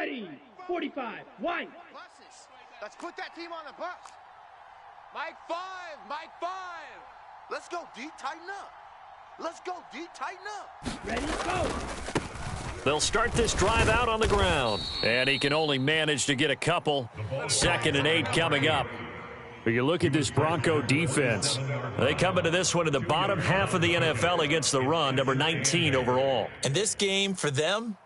Ready. 45. White. Buses. Let's put that team on the bus. Mike 5. Mike 5. Let's go, D. Tighten up. Let's go, D. Tighten up. Ready, go. They'll start this drive out on the ground. And he can only manage to get a couple. 2nd and 8 coming up. But you look at this Bronco defense. They come into this one in the bottom half of the NFL against the run, number 19 overall. And this game for them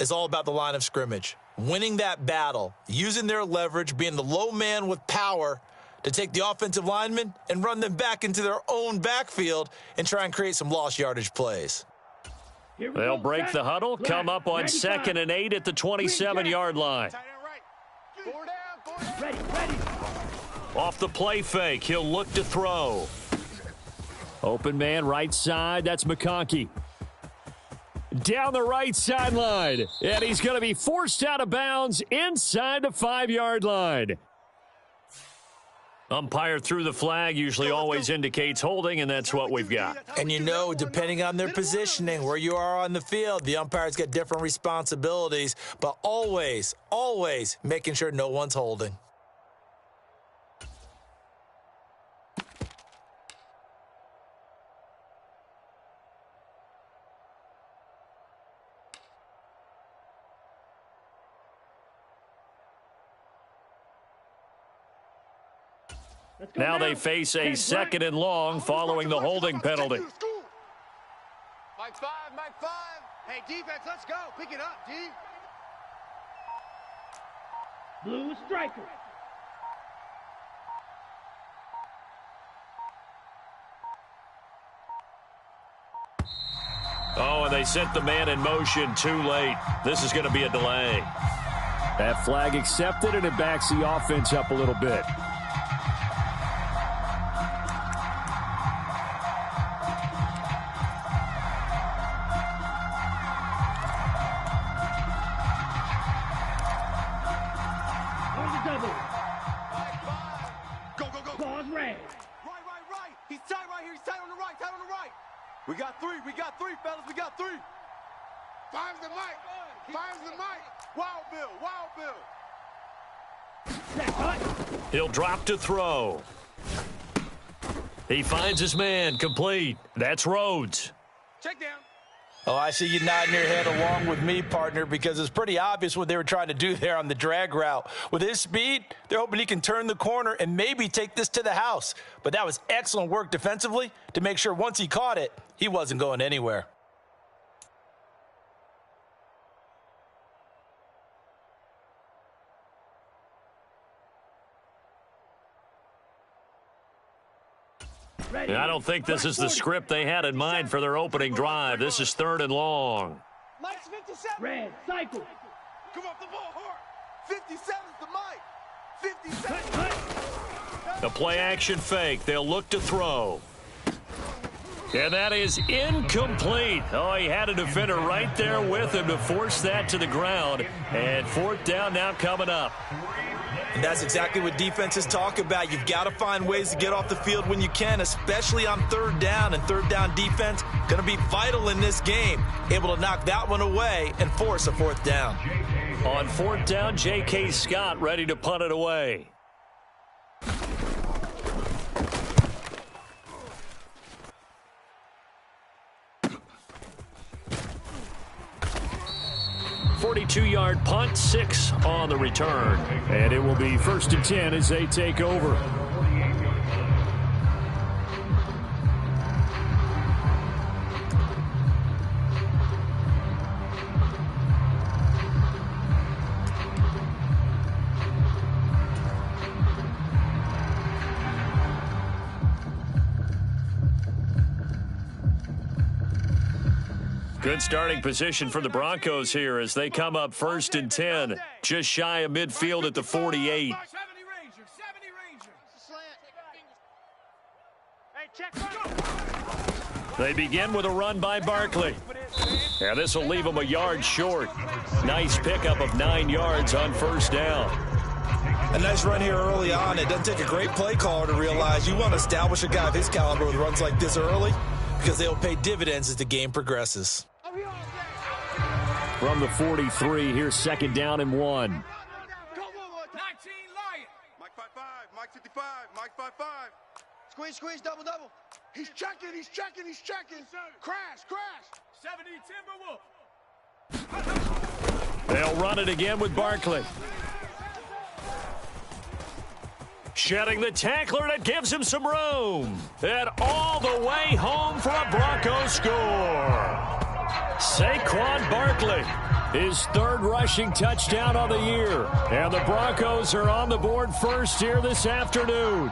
is all about the line of scrimmage. Winning that battle, using their leverage, being the low man with power to take the offensive linemen and run them back into their own backfield and try and create some lost yardage plays. They'll break the huddle, come up on 2nd and 8 at the 27-yard line. Ready, ready. Off the play fake, he'll look to throw. Open man right side, that's McConkey. Down the right sideline, and he's going to be forced out of bounds inside the 5-yard line. Umpire threw the flag, usually always indicates holding, and that's what we've got. And you know, depending on their positioning, where you are on the field, the umpires get different responsibilities, but always, always making sure no one's holding. Now they face a 2nd and long following the holding penalty. Mike 5, Mike 5. Hey, defense, let's go. Pick it up, D. Blue striker. Oh, and they sent the man in motion too late. This is going to be a delay. That flag accepted, and it backs the offense up a little bit. We got three, fellas. We got 3. 5's the mic. 5's the mic. Wild Bill. He'll drop to throw. He finds his man, complete. That's Rhodes. Check down. Oh, I see you nodding your head along with me, partner, because it's pretty obvious what they were trying to do there on the drag route. With his speed, they're hoping he can turn the corner and maybe take this to the house. But that was excellent work defensively to make sure once he caught it, he wasn't going anywhere. I don't think this is the script they had in mind for their opening drive. This is 3rd and long. Mike's 57. Red, cycle. Come off the ball hard. 57's the Mike. 57. The play action fake. They'll look to throw. And that is incomplete. Oh, he had a defender right there with him to force that to the ground. And 4th down now coming up. And that's exactly what defenses talk about. You've got to find ways to get off the field when you can, especially on 3rd down. And 3rd down defense going to be vital in this game. Able to knock that one away and force a 4th down. On 4th down, J.K. Scott ready to punt it away. .42-yard punt, 6 on the return. And it will be 1st and 10 as they take over. Good starting position for the Broncos here as they come up 1st and 10, just shy of midfield at the 48. They begin with a run by Barkley. And this will leave them a yard short. Nice pickup of 9 yards on 1st down. A nice run here early on. It doesn't take a great play caller to realize you want to establish a guy of his caliber with runs like this early because they'll pay dividends as the game progresses. from the 43. Here's 2nd down and 1. Go one more time. 19 Lion. Mike 5-5. Mike 55. Mike 5-5. Squeeze, squeeze, double, double. He's checking. Crash. 70 Timberwolf. They'll run it again with Barkley. Shedding the tackler, that gives him some room. And all the way home for a Broncos score. Saquon Barkley, his 3rd rushing touchdown on the year. And the Broncos are on the board first here this afternoon.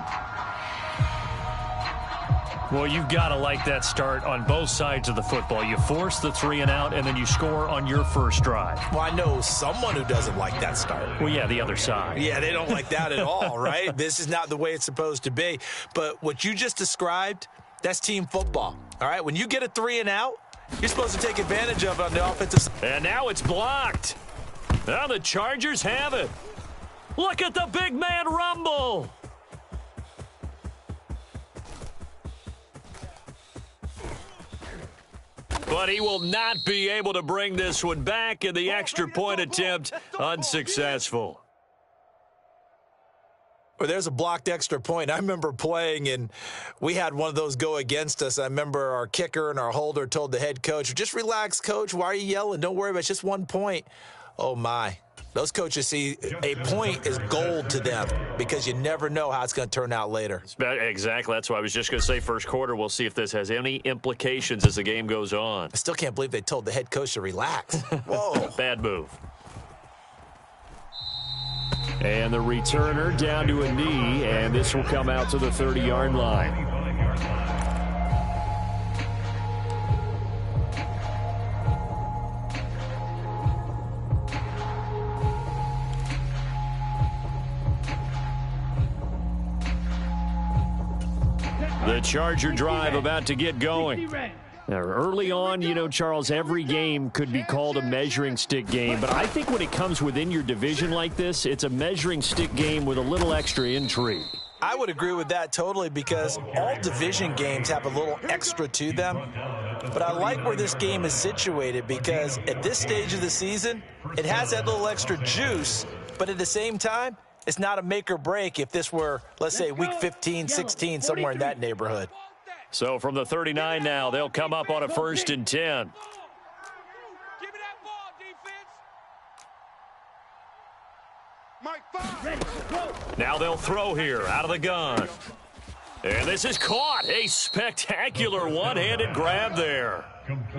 Well, you've got to like that start on both sides of the football. You force the 3 and out, and then you score on your first drive. Well, I know someone who doesn't like that start. Well, yeah, the other side. Yeah, they don't like that at all, right? This is not the way it's supposed to be. But what you just described, that's team football, all right? When you get a 3 and out, you're supposed to take advantage of it on the offensive side. And now it's blocked. Now the Chargers have it. Look at the big man rumble. But he will not be able to bring this one back, and the extra point attempt unsuccessful. Well, there's a blocked extra point. I remember playing, and we had one of those go against us. I remember our kicker and our holder told the head coach, just relax, coach. Why are you yelling? Don't worry about it. It's just 1 point. Oh, my. Those coaches see a point is gold to them because you never know how it's going to turn out later. Exactly. That's why I was just going to say first quarter. We'll see if this has any implications as the game goes on. I still can't believe they told the head coach to relax. Whoa. Bad move. And the returner down to a knee, and this will come out to the 30-yard line. The Charger drive about to get going. Now, early on, you know, Charles, every game could be called a measuring stick game, but I think when it comes within your division like this, it's a measuring stick game with a little extra intrigue. I would agree with that totally because all division games have a little extra to them. But I like where this game is situated because at this stage of the season, it has that little extra juice, but at the same time, it's not a make or break if this were, let's say, week 15, 16, somewhere in that neighborhood. So from the 39 now, they'll come up on a 1st and 10. Give me that ball, defense. Mike 5. Now they'll throw here out of the gun. And this is caught. A spectacular one-handed grab there.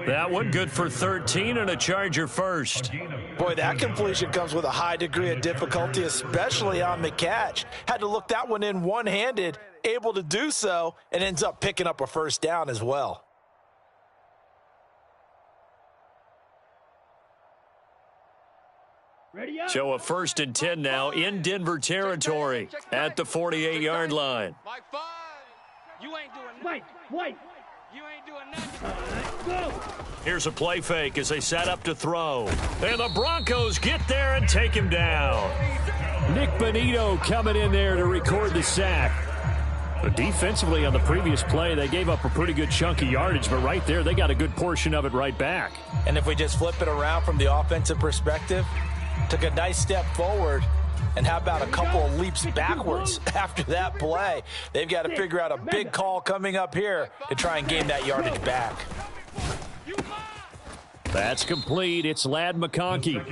That one good for 13 and a Charger first. Boy, that completion comes with a high degree of difficulty, especially on the catch. Had to look that one in one-handed, able to do so, and ends up picking up a 1st down as well. So a 1st and 10 now in Denver territory at the 48-yard line. Mike 5. You ain't doing nothing. White. You ain't doing nothing. Here's a play fake as they set up to throw. And the Broncos get there and take him down. Nick Benito coming in there to record the sack. But defensively on the previous play, they gave up a pretty good chunk of yardage, but right there, they got a good portion of it right back. And if we just flip it around from the offensive perspective, took a nice step forward, and how about a couple of leaps backwards after that play? They've got to figure out a big call coming up here to try and gain that yardage back. That's complete. It's Ladd McConkey.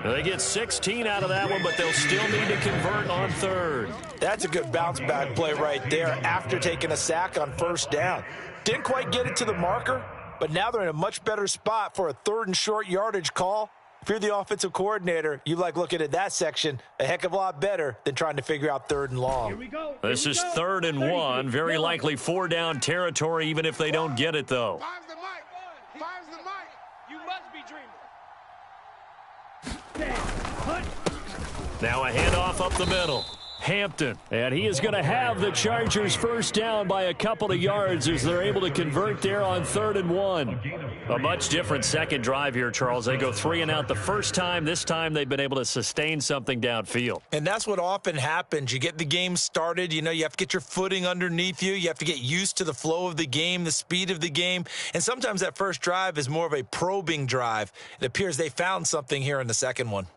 They get 16 out of that one, but they'll still need to convert on 3rd. That's a good bounce-back play right there after taking a sack on 1st down. Didn't quite get it to the marker, but now they're in a much better spot for a 3rd and short yardage call. If you're the offensive coordinator, you like looking at that section a heck of a lot better than trying to figure out 3rd and long. This is 3rd and 1. Very likely 4-down territory, even if they don't get it, though. 5's the mic. 5's the mic. You must be dreaming. Now a handoff up the middle. Hampton. And he is going to have the Chargers first down by a couple of yards as they're able to convert there on 3rd and 1. A much different second drive here, Charles. They go 3 and out the first time. This time they've been able to sustain something downfield. And that's what often happens. You get the game started. You have to get your footing underneath you. You have to get used to the flow of the game, the speed of the game. And sometimes that first drive is more of a probing drive. It appears they found something here in the second one.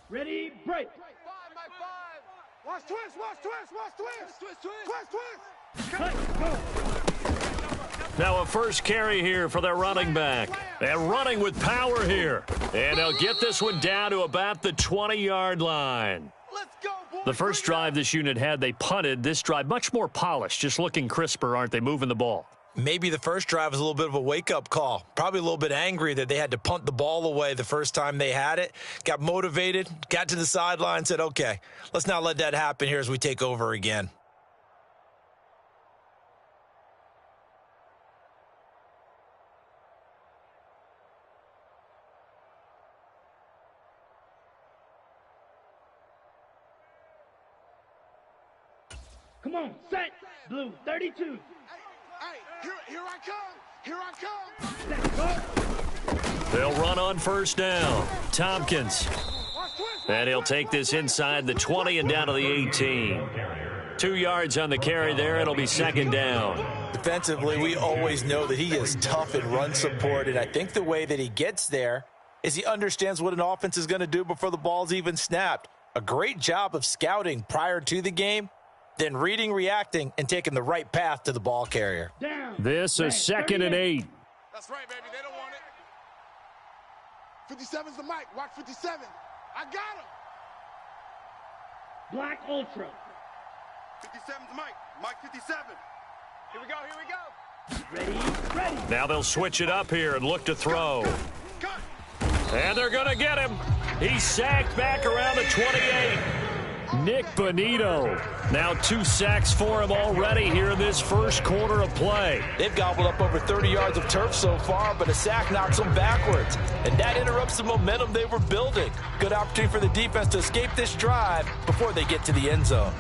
Ready, break. 5, Mike, 5. Watch twist, watch twist. Cut, go. Now a first carry here for their running back. And running with power here. And they'll get this one down to about the 20-yard line. Let's go, boys. The first drive this unit had, they punted. This drive, much more polished, just looking crisper, aren't they, moving the ball? Maybe the first drive was a little bit of a wake-up call. Probably a little bit angry that they had to punt the ball away the first time they had it. Got motivated, got to the sideline, said, okay, let's not let that happen here as we take over again. Come on, set. Blue, 32. Hey, here I come. Here I come. Set, go. They'll run on first down. Tompkins. And he'll take this inside the 20 and down to the 18. 2 yards on the carry there. It'll be second down. Defensively, we always know that he is tough in run support, and I think the way that he gets there is he understands what an offense is going to do before the ball's even snapped. A great job of scouting prior to the game, then reading, reacting, and taking the right path to the ball carrier. Down. This is 2nd and 8. That's right, baby. They don't want it. 57's the mic. Watch 57. I got him. Black Ultra. 57's the mic. Mike 57. Here we go. Ready. Now they'll switch it up here and look to throw. Cut. And they're going to get him. He's sacked back around the 28. Nick Bonito. Now 2 sacks for him already here in this first quarter of play. They've gobbled up over 30 yards of turf so far, but a sack knocks them backwards. And that interrupts the momentum they were building. Good opportunity for the defense to escape this drive before they get to the end zone.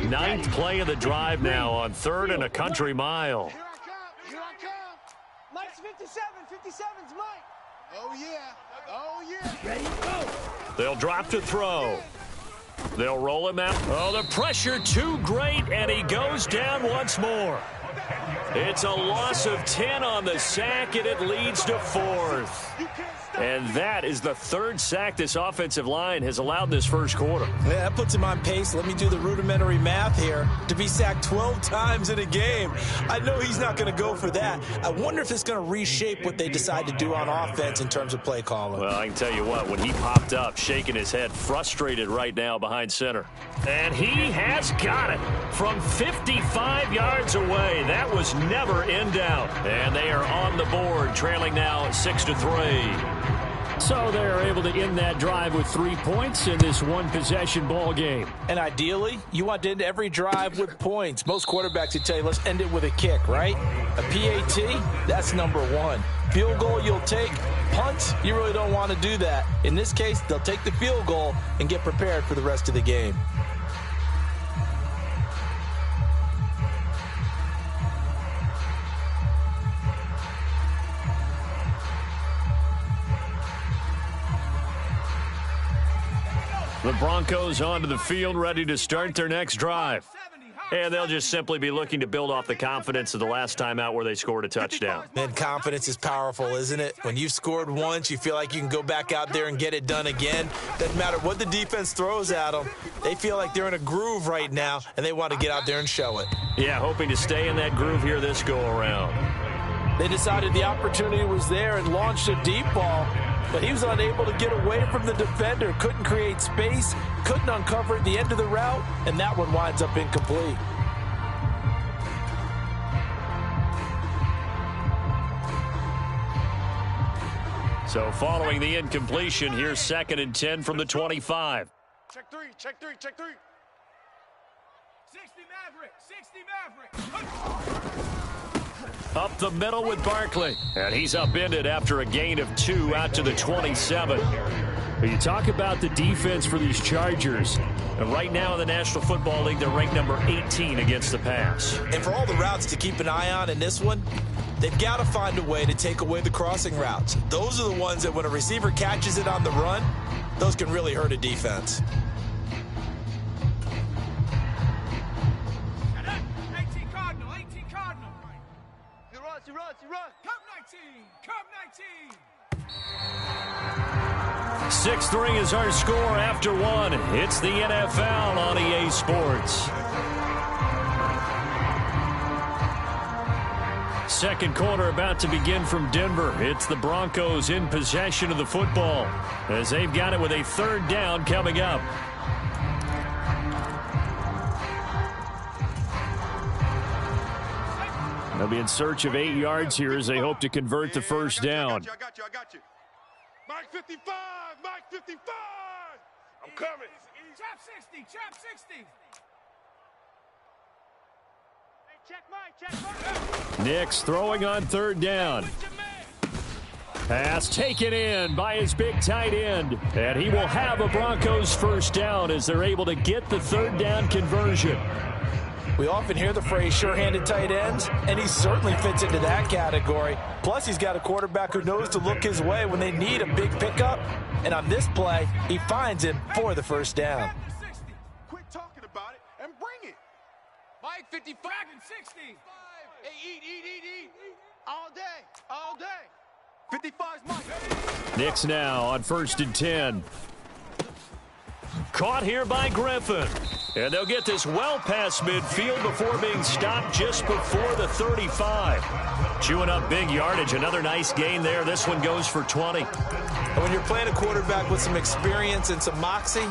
Ninth play of the drive now on 3rd and a country mile. Here I come. Mike's 57. 57's Mike. Oh, yeah. Oh, yeah. Ready, go. They'll drop to throw. They'll roll him out. Oh, the pressure too great, and he goes down once more. It's a loss of 10 on the sack, and it leads to 4th. And that is the 3rd sack this offensive line has allowed this first quarter. Yeah, that puts him on pace. Let me do the rudimentary math here. To be sacked 12 times in a game. I know he's not going to go for that. I wonder if it's going to reshape what they decide to do on offense in terms of play calling. Well, I can tell you what, when he popped up, shaking his head, frustrated right now behind center. And he has got it from 55 yards away. That was never in doubt. And they are on the board, trailing now 6-3. So they're able to end that drive with 3 points in this one-possession ball game. And ideally, you want to end every drive with points. Most quarterbacks would tell you, let's end it with a kick, right? A PAT, that's number 1. Field goal you'll take. Punts, you really don't want to do that. In this case, they'll take the field goal and get prepared for the rest of the game. The Broncos onto the field, ready to start their next drive. And they'll just simply be looking to build off the confidence of the last time out where they scored a touchdown. And confidence is powerful, isn't it? When you've scored once, you feel like you can go back out there and get it done again. Doesn't matter what the defense throws at them. They feel like they're in a groove right now, and they want to get out there and show it. Yeah, hoping to stay in that groove here this go-around. They decided the opportunity was there and launched a deep ball, but he was unable to get away from the defender, couldn't create space, couldn't uncover at the end of the route, and that one winds up incomplete. So following the incompletion, here's 2nd and 10 from the 25. Check three. Up the middle with Barkley. And he's upended after a gain of 2 out to the 27. You talk about the defense for these Chargers. And right now in the National Football League, they're ranked number 18 against the pass. And for all the routes to keep an eye on in this one, they've got to find a way to take away the crossing routes. Those are the ones that when a receiver catches it on the run, those can really hurt a defense. 18 Cardinal, 18 Cardinal. He runs. Come 19, come 19. 6-3 is our score after 1. It's the NFL on EA Sports. Second quarter about to begin from Denver. It's the Broncos in possession of the football as they've got it with a third down coming up. They'll be in search of 8 yards here as they hope to convert the first down. I got you. Mike 55, Mike 55. I'm coming. Chop 60. Hey, check Mike. Nix throwing on third down. Pass taken in by his big tight end. And he will have a Broncos first down as they're able to get the third down conversion. We often hear the phrase sure-handed tight ends, and he certainly fits into that category. Plus, he's got a quarterback who knows to look his way when they need a big pickup. And on this play, he finds him for the first down. Quit talking about it and bring it. Mike 55 and 60. Hey, eat. All day. 55's Mike. Nix now on 1st and 10. Caught here by Griffin. And they'll get this well past midfield before being stopped just before the 35. Chewing up big yardage. Another nice gain there. This one goes for 20. And when you're playing a quarterback with some experience and some moxie,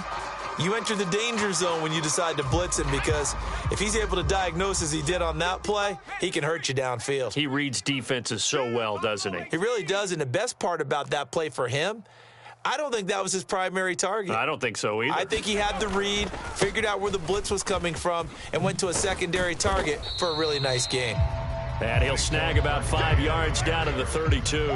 you enter the danger zone when you decide to blitz him, because if he's able to diagnose as he did on that play, he can hurt you downfield. He reads defenses so well, doesn't he? He really does, and the best part about that play for him, I don't think that was his primary target. I don't think so either. I think he had the read, figured out where the blitz was coming from, and went to a secondary target for a really nice gain. And he'll snag about 5 yards down to the 32.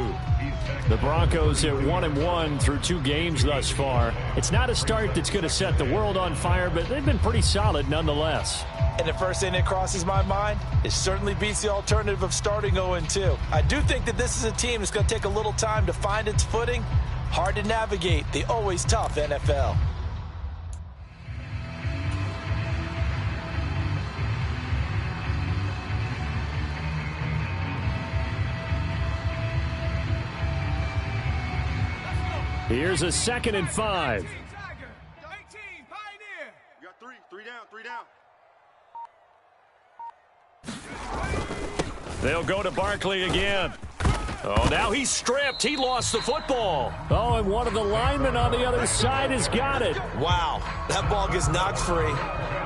The Broncos at 1-1 through 2 games thus far. It's not a start that's going to set the world on fire, but they've been pretty solid nonetheless. And the first thing that crosses my mind is certainly beats the alternative of starting 0-2. I do think that this is a team that's going to take a little time to find its footing. Hard to navigate the always tough NFL. Here's a 2nd and 5. 18 Pioneer. You got three down. They'll go to Barkley again. Oh, now he's stripped. He lost the football. Oh, and one of the linemen on the other side has got it. Wow, that ball gets knocked free,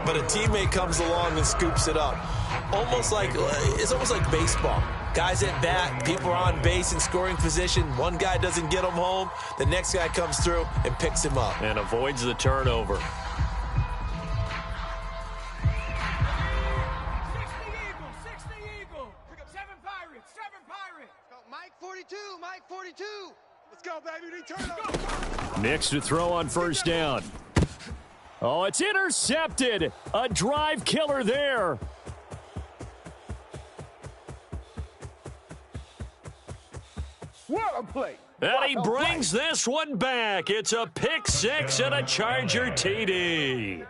but a teammate comes along and scoops it up. It's almost like baseball. Guys at bat, people are on base in scoring position. One guy doesn't get him home. The next guy comes through and picks him up. And avoids the turnover. Mike 42. Let's go, baby. Turn over. Nix to throw on first down. Oh, it's intercepted. A drive killer there. What a play. And he brings this one back. It's a pick six and a Charger TD.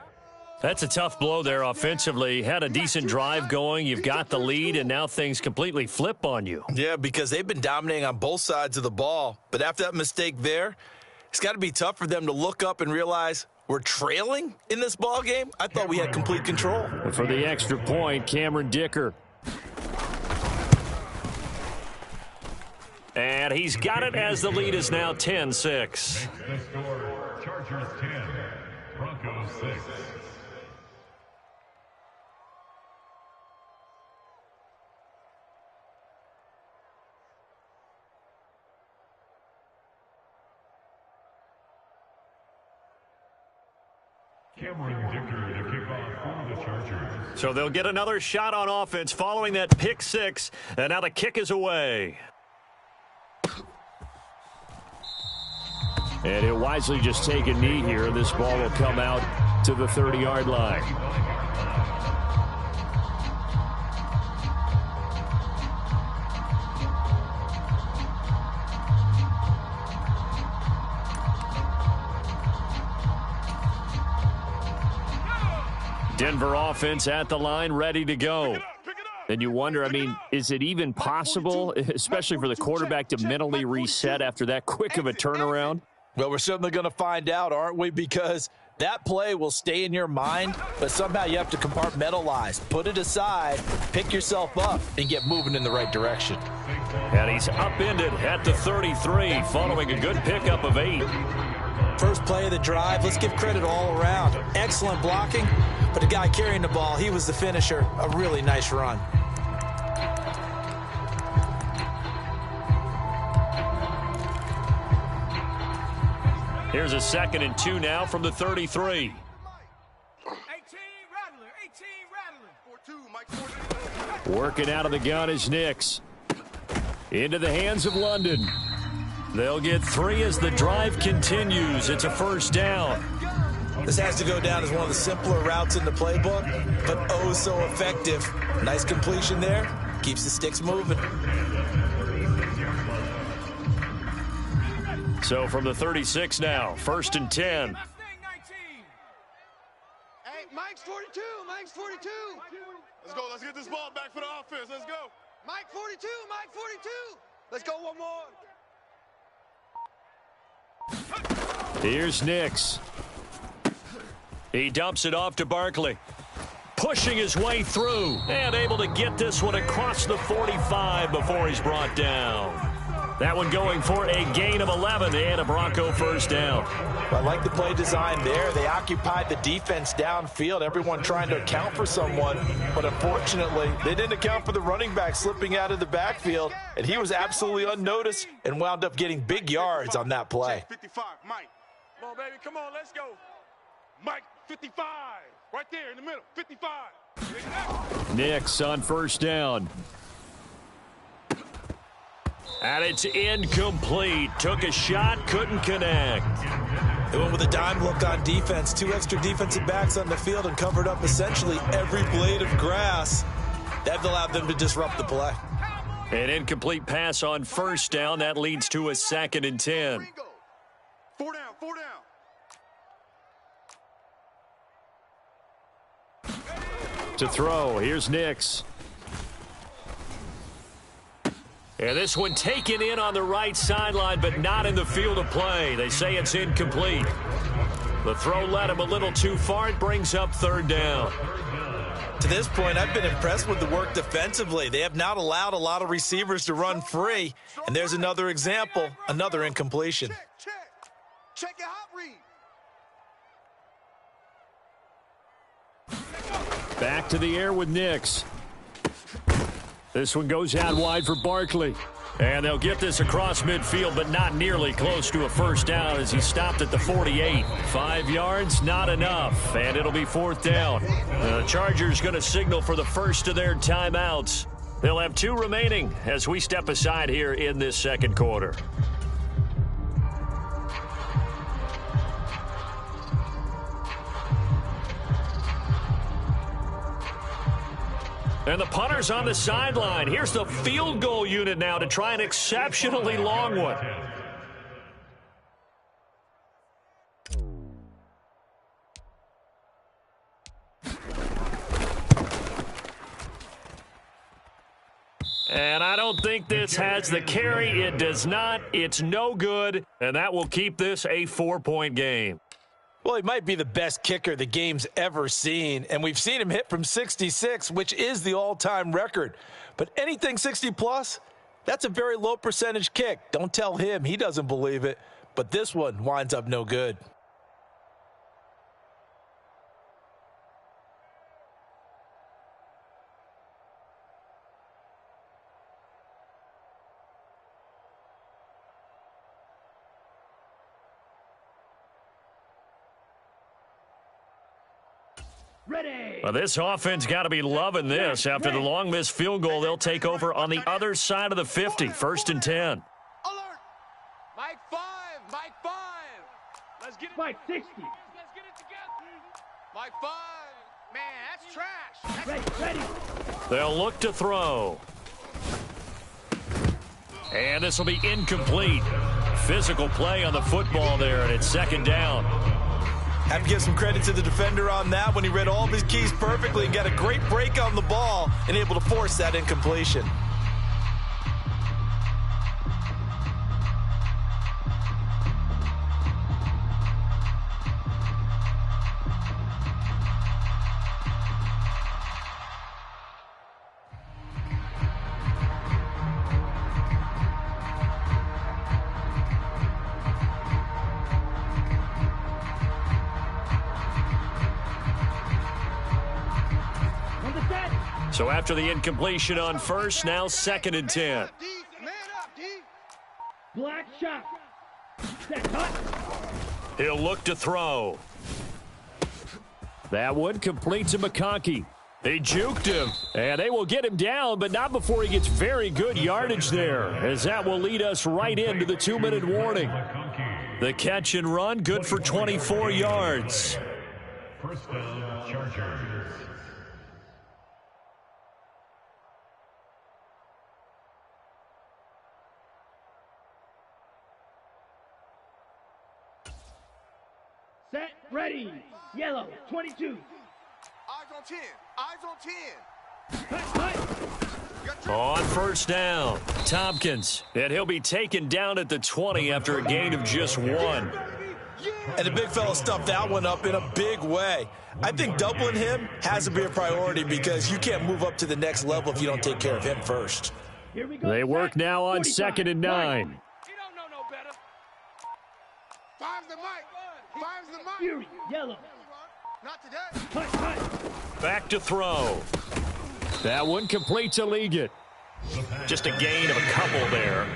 That's a tough blow there offensively. Had a decent drive going. You've got the lead, and now things completely flip on you. Yeah, because they've been dominating on both sides of the ball. But after that mistake there, it's got to be tough for them to look up and realize we're trailing in this ball game. I thought we had complete control. And for the extra point, Cameron Dicker. And he's got it as the lead is now 10-6. The score, Chargers 10, Broncos 6. Cameron Dicker to kick off for the Chargers. So they'll get another shot on offense following that pick six, and now the kick is away. And he'll wisely just take a knee here. This ball will come out to the 30-yard line. Denver offense at the line, ready to go. And you wonder, I mean, is it even possible, especially for the quarterback, to mentally reset after that quick of a turnaround? Well, we're certainly going to find out, aren't we? Because that play will stay in your mind, but somehow you have to compartmentalize. Put it aside, pick yourself up, and get moving in the right direction. And he's upended at the 33, following a good pickup of 8. First play of the drive, let's give credit all around. Excellent blocking, but the guy carrying the ball, he was the finisher. A really nice run. Here's a 2nd and 2 now from the 33. 18 rattler. Working out of the gun is Nix. Into the hands of London. They'll get 3 as the drive continues. It's a first down. This has to go down as one of the simpler routes in the playbook, but oh so effective. Nice completion there. Keeps the sticks moving. So from the 36 now, 1st and 10. Hey, Mike's 42. Mike's 42. Let's go. Let's get this ball back for the offense. Let's go. Mike 42. Mike 42. Let's go one more. Here's Nix. He dumps it off to Barkley. Pushing his way through and able to get this one across the 45 before he's brought down. That one going for a gain of 11 and a Bronco first down. I like the play design there. They occupied the defense downfield, everyone trying to account for someone. But unfortunately, they didn't account for the running back slipping out of the backfield, and he was absolutely unnoticed and wound up getting big yards on that play. 55, Mike. Come on, baby. Come on, let's go. Mike, 55. Right there in the middle, 55. Nix on first down. And it's incomplete. Took a shot, couldn't connect. They went with a dime look on defense. 2 extra defensive backs on the field and covered up essentially every blade of grass. That allowed them to disrupt the play. An incomplete pass on first down. That leads to a 2nd and 10. 4 down, 4 down. To throw, here's Nix. And this one taken in on the right sideline, but not in the field of play. They say it's incomplete. The throw led him a little too far. It brings up 3rd down. To this point, I've been impressed with the work defensively. They have not allowed a lot of receivers to run free. And there's another example, another incompletion. Check your hot read. Back to the air with Nix. This one goes out wide for Barkley. And they'll get this across midfield, but not nearly close to a first down as he stopped at the 48. 5 yards, not enough, and it'll be 4th down. The Chargers going to signal for the first of their timeouts. They'll have 2 remaining as we step aside here in this 2nd quarter. And the punter's on the sideline. Here's the field goal unit now to try an exceptionally long one. And I don't think this has the carry. It does not. It's no good. And that will keep this a 4-point game. Well, he might be the best kicker the game's ever seen, and we've seen him hit from 66, which is the all-time record. But anything 60-plus, that's a very low percentage kick. Don't tell him. He doesn't believe it. But this one winds up no good. Ready. Well, this offense got to be loving this. After the long missed field goal, they'll take over on the other side of the 50, 1st and 10. Alert! Mike 5, Mike 5. Let's get it. Mike 60. Let's get it together. Mike 5. Man, that's trash. Ready. They'll look to throw. And this will be incomplete. Physical play on the football there, and it's 2nd down. Have to give some credit to the defender on that when he read all of his keys perfectly and got a great break on the ball and able to force that incompletion. So after the incompletion on 1st, now 2nd and 10. Man up, D. Black shot. Set hut. He'll look to throw. That one complete to McConkey. They juked him, and they will get him down, but not before he gets very good yardage there, as that will lead us right into the 2-minute warning. The catch and run, good for 24 yards. First down, Chargers. Set. Ready. Yellow. 22. Eyes on 10. Eyes on 10. Hut. Hut. On 1st down, Tompkins, and he'll be taken down at the 20 after a gain of just 1. And the big fella stuffed that one up in a big way. I think doubling him has to be a priority because you can't move up to the next level if you don't take care of him first. Here we go. They work now on 45. 2nd and 9. You don't know no better. 5's the Mike. 5's the Mike. Fury. Yellow. Not today. Hut. Hut. Back to throw. That one complete to Liggett. Just a gain of a couple there.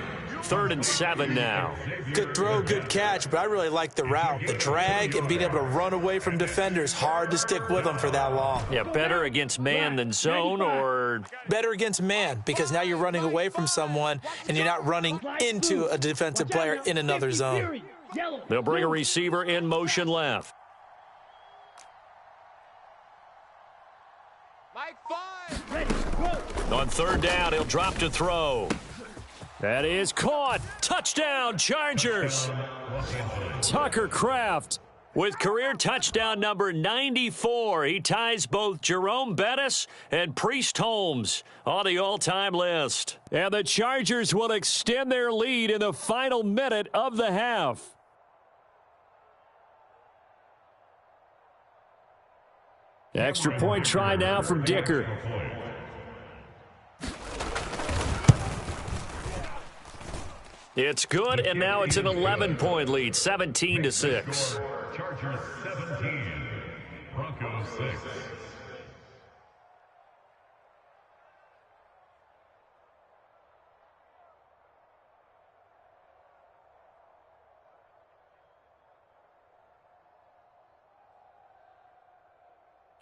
3rd and 7 now. Good throw, good catch, but I really like the route. The drag and being able to run away from defenders, hard to stick with them for that long. Yeah, better against man than zone, or Better against man because now you're running away from someone and you're not running into a defensive player in another zone. they'll bring a receiver in motion left. Mike 5. Ready. Go. On 3rd down, he'll drop to throw. That is caught. Touchdown, Chargers. Tucker Kraft with career touchdown number 94. He ties both Jerome Bettis and Priest Holmes on the all-time list. And the Chargers will extend their lead in the final minute of the half. Extra point try now from Dicker. It's good, and now it's an 11-point lead, 17-6. Chargers 17, Broncos 6.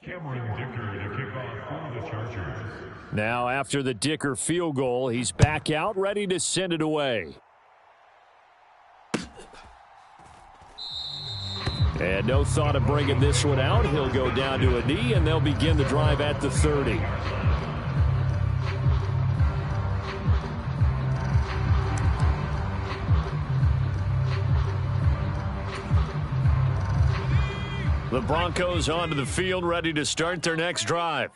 Cameron Dicker to kick off for the Chargers. Now, after the Dicker field goal, he's back out, ready to send it away. And no thought of bringing this one out. He'll go down to a knee, and they'll begin the drive at the 30. The Broncos onto the field, ready to start their next drive.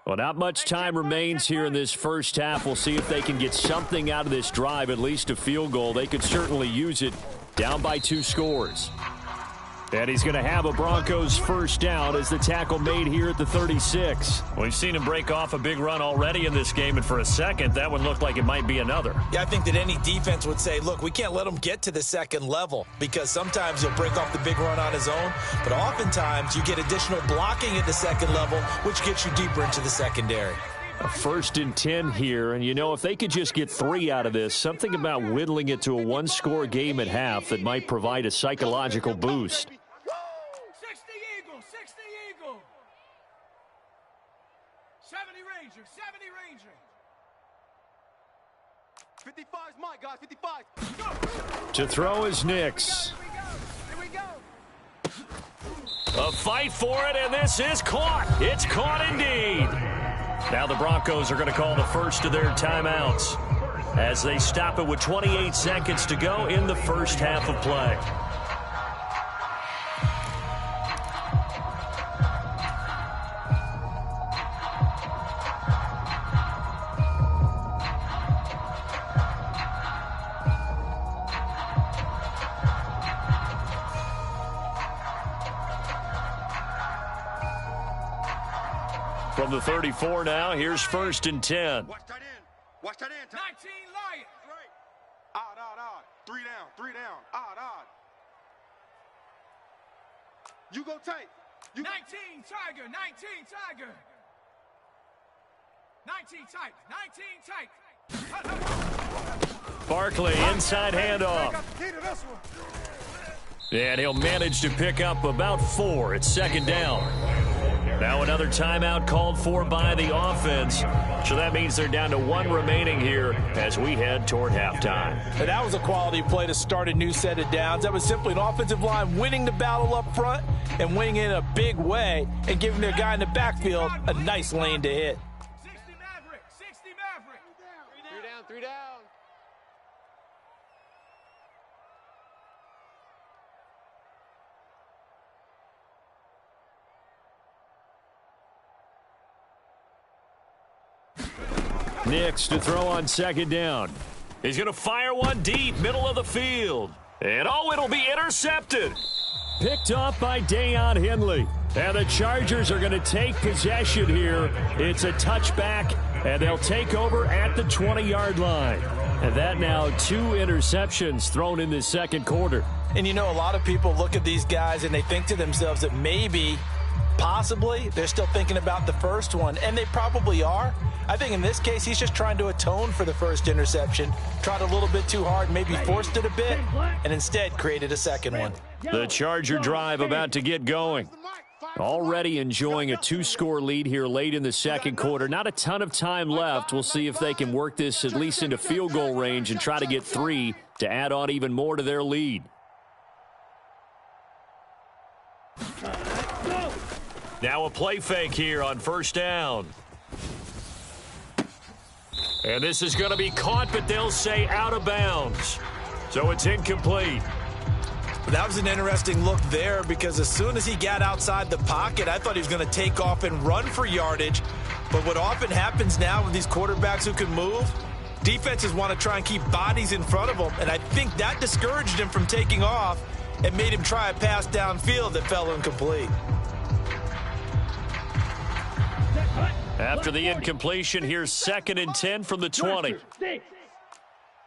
Well, not much time remains here in this first half. We'll see if they can get something out of this drive, at least a field goal. They could certainly use it, down by 2 scores. And he's going to have a Broncos first down as the tackle made here at the 36. We've seen him break off a big run already in this game, and for a second, that one looked like it might be another. Yeah, I think that any defense would say, look, we can't let him get to the second level because sometimes he'll break off the big run on his own, but oftentimes you get additional blocking at the second level, which gets you deeper into the secondary. A 1st and 10 here, and you know, if they could just get 3 out of this, something about whittling it to a 1-score game at half that might provide a psychological boost. 55's my guys, 55. To throw is Nix. Here we go. A fight for it, and this is caught. It's caught indeed. Now the Broncos are going to call the first of their timeouts as they stop it with 28 seconds to go in the first half of play. From the 34 now, here's 1st and 10. Watch that in. Watch that in. 19 Lions. Right. Odd. 3 down. Odd. You go tight. 19 Tiger. 19 Tiger. 19 tight. Barkley, inside handoff. And he'll manage to pick up about 4. It's 2nd down. Now another timeout called for by the offense. So that means they're down to 1 remaining here as we head toward halftime. And that was a quality play to start a new set of downs. That was simply an offensive line winning the battle up front and winning in a big way and giving their guy in the backfield a nice lane to hit. 60 Maverick. 60 Maverick. 3 down. Nix to throw on 2nd down. He's going to fire one deep, middle of the field. And it'll be intercepted. Picked off by Deion Henley. And the Chargers are going to take possession here. It's a touchback, and they'll take over at the 20-yard line. And that now 2 interceptions thrown in this 2nd quarter. And you know, a lot of people look at these guys and they think to themselves that maybe, possibly, they're still thinking about the first one, and they probably are. I think in this case, he's just trying to atone for the first interception. Tried a little bit too hard, maybe forced it a bit, and instead created a second one. The Charger drive about to get going. Already enjoying a 2-score lead here late in the 2nd quarter. Not a ton of time left. We'll see if they can work this at least into field goal range and try to get 3 to add on even more to their lead. Now a play fake here on 1st down. And this is going to be caught, but they'll say out of bounds. So it's incomplete. That was an interesting look there because as soon as he got outside the pocket, I thought he was going to take off and run for yardage. But what often happens now with these quarterbacks who can move, defenses want to try and keep bodies in front of them. And I think that discouraged him from taking off and made him try a pass downfield that fell incomplete. After the incompletion, here's 2nd and 10 from the 20.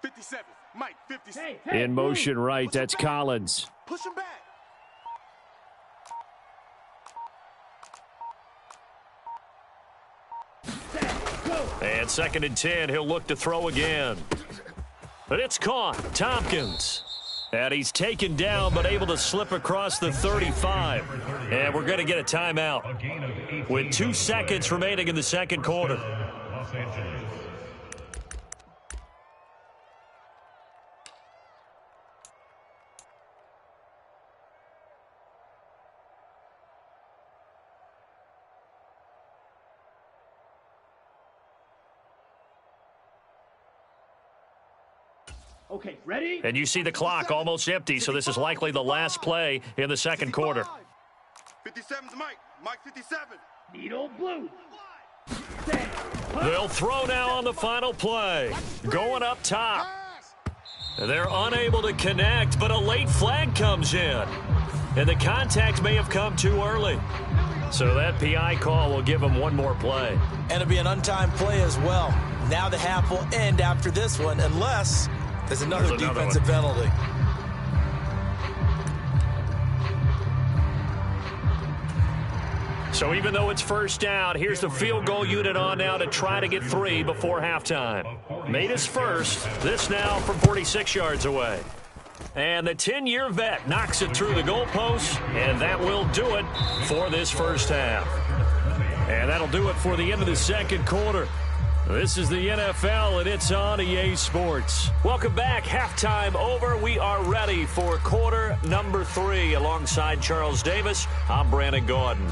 57. Mike, 57. In motion right, that's Collins. Push him back. And 2nd and 10, he'll look to throw again. But it's caught. Tompkins. And he's taken down, but able to slip across the 35. And we're going to get a timeout with 2 seconds remaining in the 2nd quarter. Okay, ready? And you see the clock almost empty, so this is likely the last play in the 2nd quarter. 57's Mike. Mike 57. Needle blue. They'll throw now on the final play. Going up top. They're unable to connect, but a late flag comes in. And the contact may have come too early. So that PI call will give them 1 more play. And it'll be an untimed play as well. Now the half will end after this one, unless there's another defensive penalty. So even though it's 1st down, here's the field goal unit on now to try to get 3 before halftime. Made his first. This now from 46 yards away. And the 10-year vet knocks it through the goalpost, and that will do it for this 1st half. And that'll do it for the end of the 2nd quarter. This is the NFL, and it's on EA Sports. Welcome back. Halftime over. We are ready for quarter number 3. Alongside Charles Davis, I'm Brandon Gordon.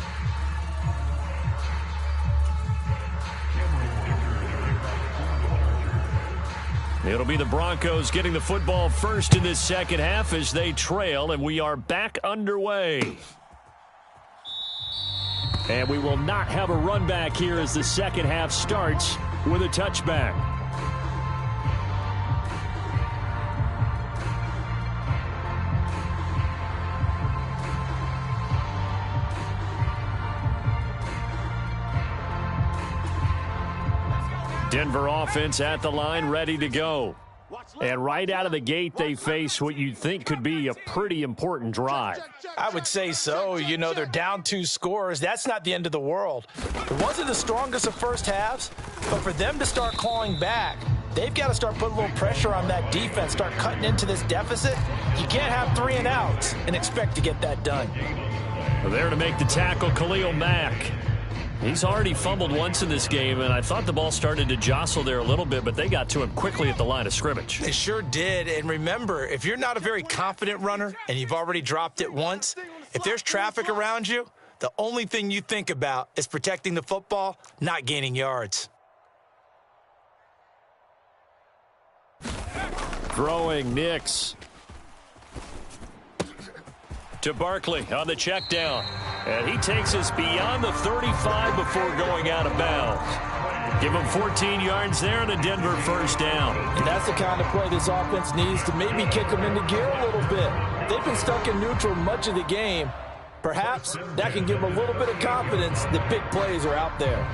It'll be the Broncos getting the football first in this second half as they trail, and we are back underway. And we will not have a run back here as the second half starts with a touchback. Denver offense at the line, ready to go. And right out of the gate, they face what you'd think could be a pretty important drive. I would say so. You know, they're down 2 scores. That's not the end of the world. It wasn't the strongest of first halves, but for them to start clawing back, they've got to start putting a little pressure on that defense, start cutting into this deficit. You can't have 3 and outs and expect to get that done. There to make the tackle, Khalil Mack. He's already fumbled once in this game, and I thought the ball started to jostle there a little bit, but they got to him quickly at the line of scrimmage. They sure did. And remember, if you're not a very confident runner and you've already dropped it once, if there's traffic around you, the only thing you think about is protecting the football, not gaining yards. Throwing Nix to Barkley on the check down. And he takes us beyond the 35 before going out of bounds. Give him 14 yards there and a Denver first down. And that's the kind of play this offense needs to maybe kick them into gear a little bit. They've been stuck in neutral much of the game. Perhaps that can give them a little bit of confidence that big plays are out there.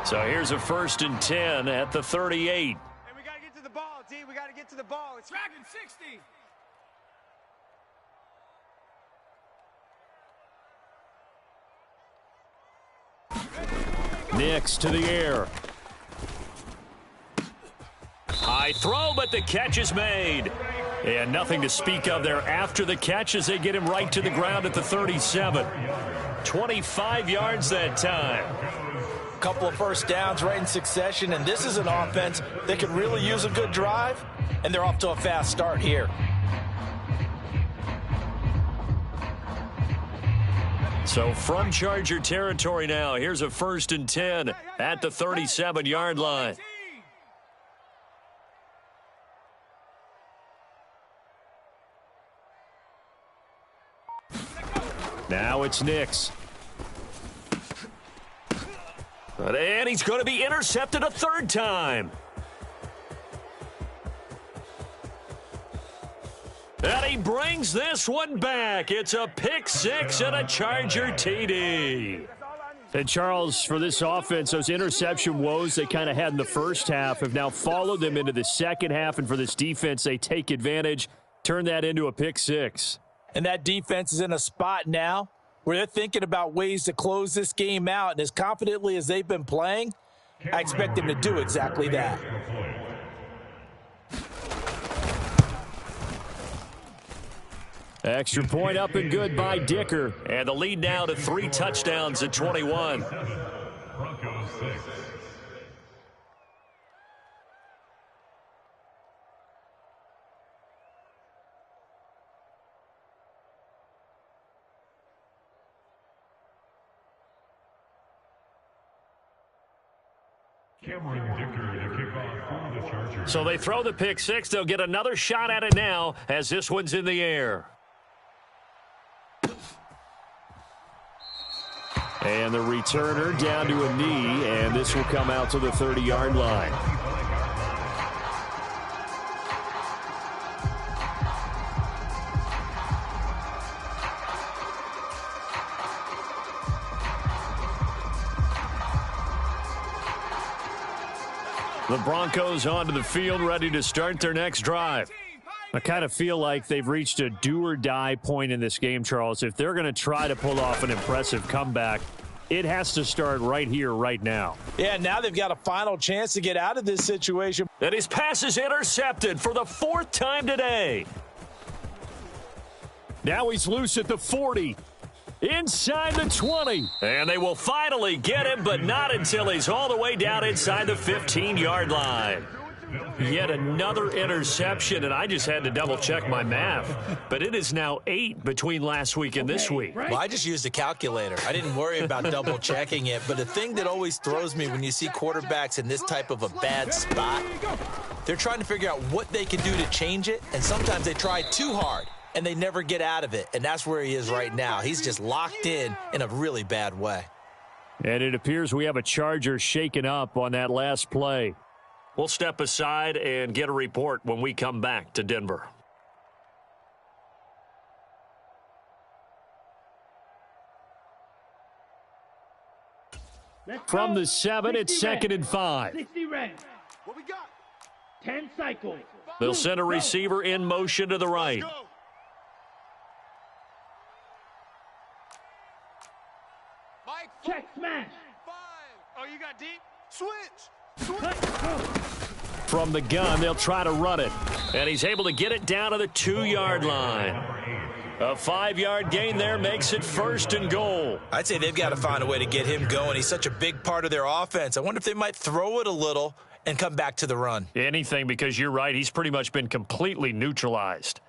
So here's a 1st and 10 at the 38. And we got to get to the ball, D. We got to get to the ball. It's Dragon 60. Nix to the air. High throw, but the catch is made. And nothing to speak of there after the catch as they get him right to the ground at the 37. 25 yards that time. Couple of first downs right in succession, and this is an offense that could really use a good drive, and they're off to a fast start here. So from Charger territory now, here's a 1st and 10 at the 37-yard line. Now it's Nix. And he's going to be intercepted a 3rd time. And he brings this one back. It's a pick 6 and a Charger TD. And Charles, for this offense, those interception woes they kind of had in the first half have now followed them into the second half. And for this defense, they take advantage, turn that into a pick 6. And that defense is in a spot now where they're thinking about ways to close this game out. And as confidently as they've been playing, I expect them to do exactly that. Extra point up and good by Dicker. And the lead now to 3 touchdowns at 21. Broncos 6. So they throw the pick 6. They'll get another shot at it now as this one's in the air. And the returner down to a knee, and this will come out to the 30-yard line. The Broncos onto the field, ready to start their next drive. I kind of feel like they've reached a do-or-die point in this game, Charles. If they're going to try to pull off an impressive comeback, it has to start right here, right now. Yeah, now they've got a final chance to get out of this situation. And his pass is intercepted for the 4th time today. Now he's loose at the 40. Inside the 20. And they will finally get him, but not until he's all the way down inside the 15-yard line. Yet another interception, and I just had to double-check my math. But it is now 8 between last week and this week. Well, I just used a calculator. I didn't worry about double-checking it. But the thing that always throws me when you see quarterbacks in this type of a bad spot, they're trying to figure out what they can do to change it, and sometimes they try too hard, and they never get out of it. And that's where he is right now. He's just locked in a really bad way. And it appears we have a Charger shaken up on that last play. We'll step aside and get a report when we come back to Denver. From the 7, it's 2nd and 5. 60 red. What we got? 10 cycles. They'll send a receiver in motion to the right. Check smash. 5. Oh, you got deep? Switch. From the gun, they'll try to run it. And he's able to get it down to the 2-yard line. A 5-yard gain there makes it 1st and goal. I'd say they've got to find a way to get him going. He's such a big part of their offense. I wonder if they might throw it a little and come back to the run. Anything, because you're right. He's pretty much been completely neutralized.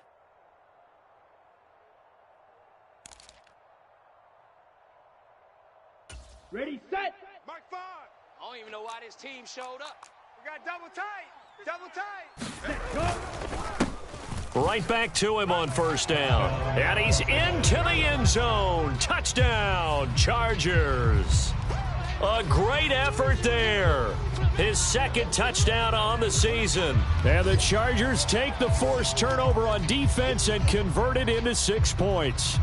Ready, set. Mark 5. I don't even know why this team showed up. We got double tight. Double tight. Set, go. Right back to him on 1st down. And he's into the end zone. Touchdown, Chargers. A great effort there. His 2nd touchdown on the season. And the Chargers take the forced turnover on defense and convert it into 6 points.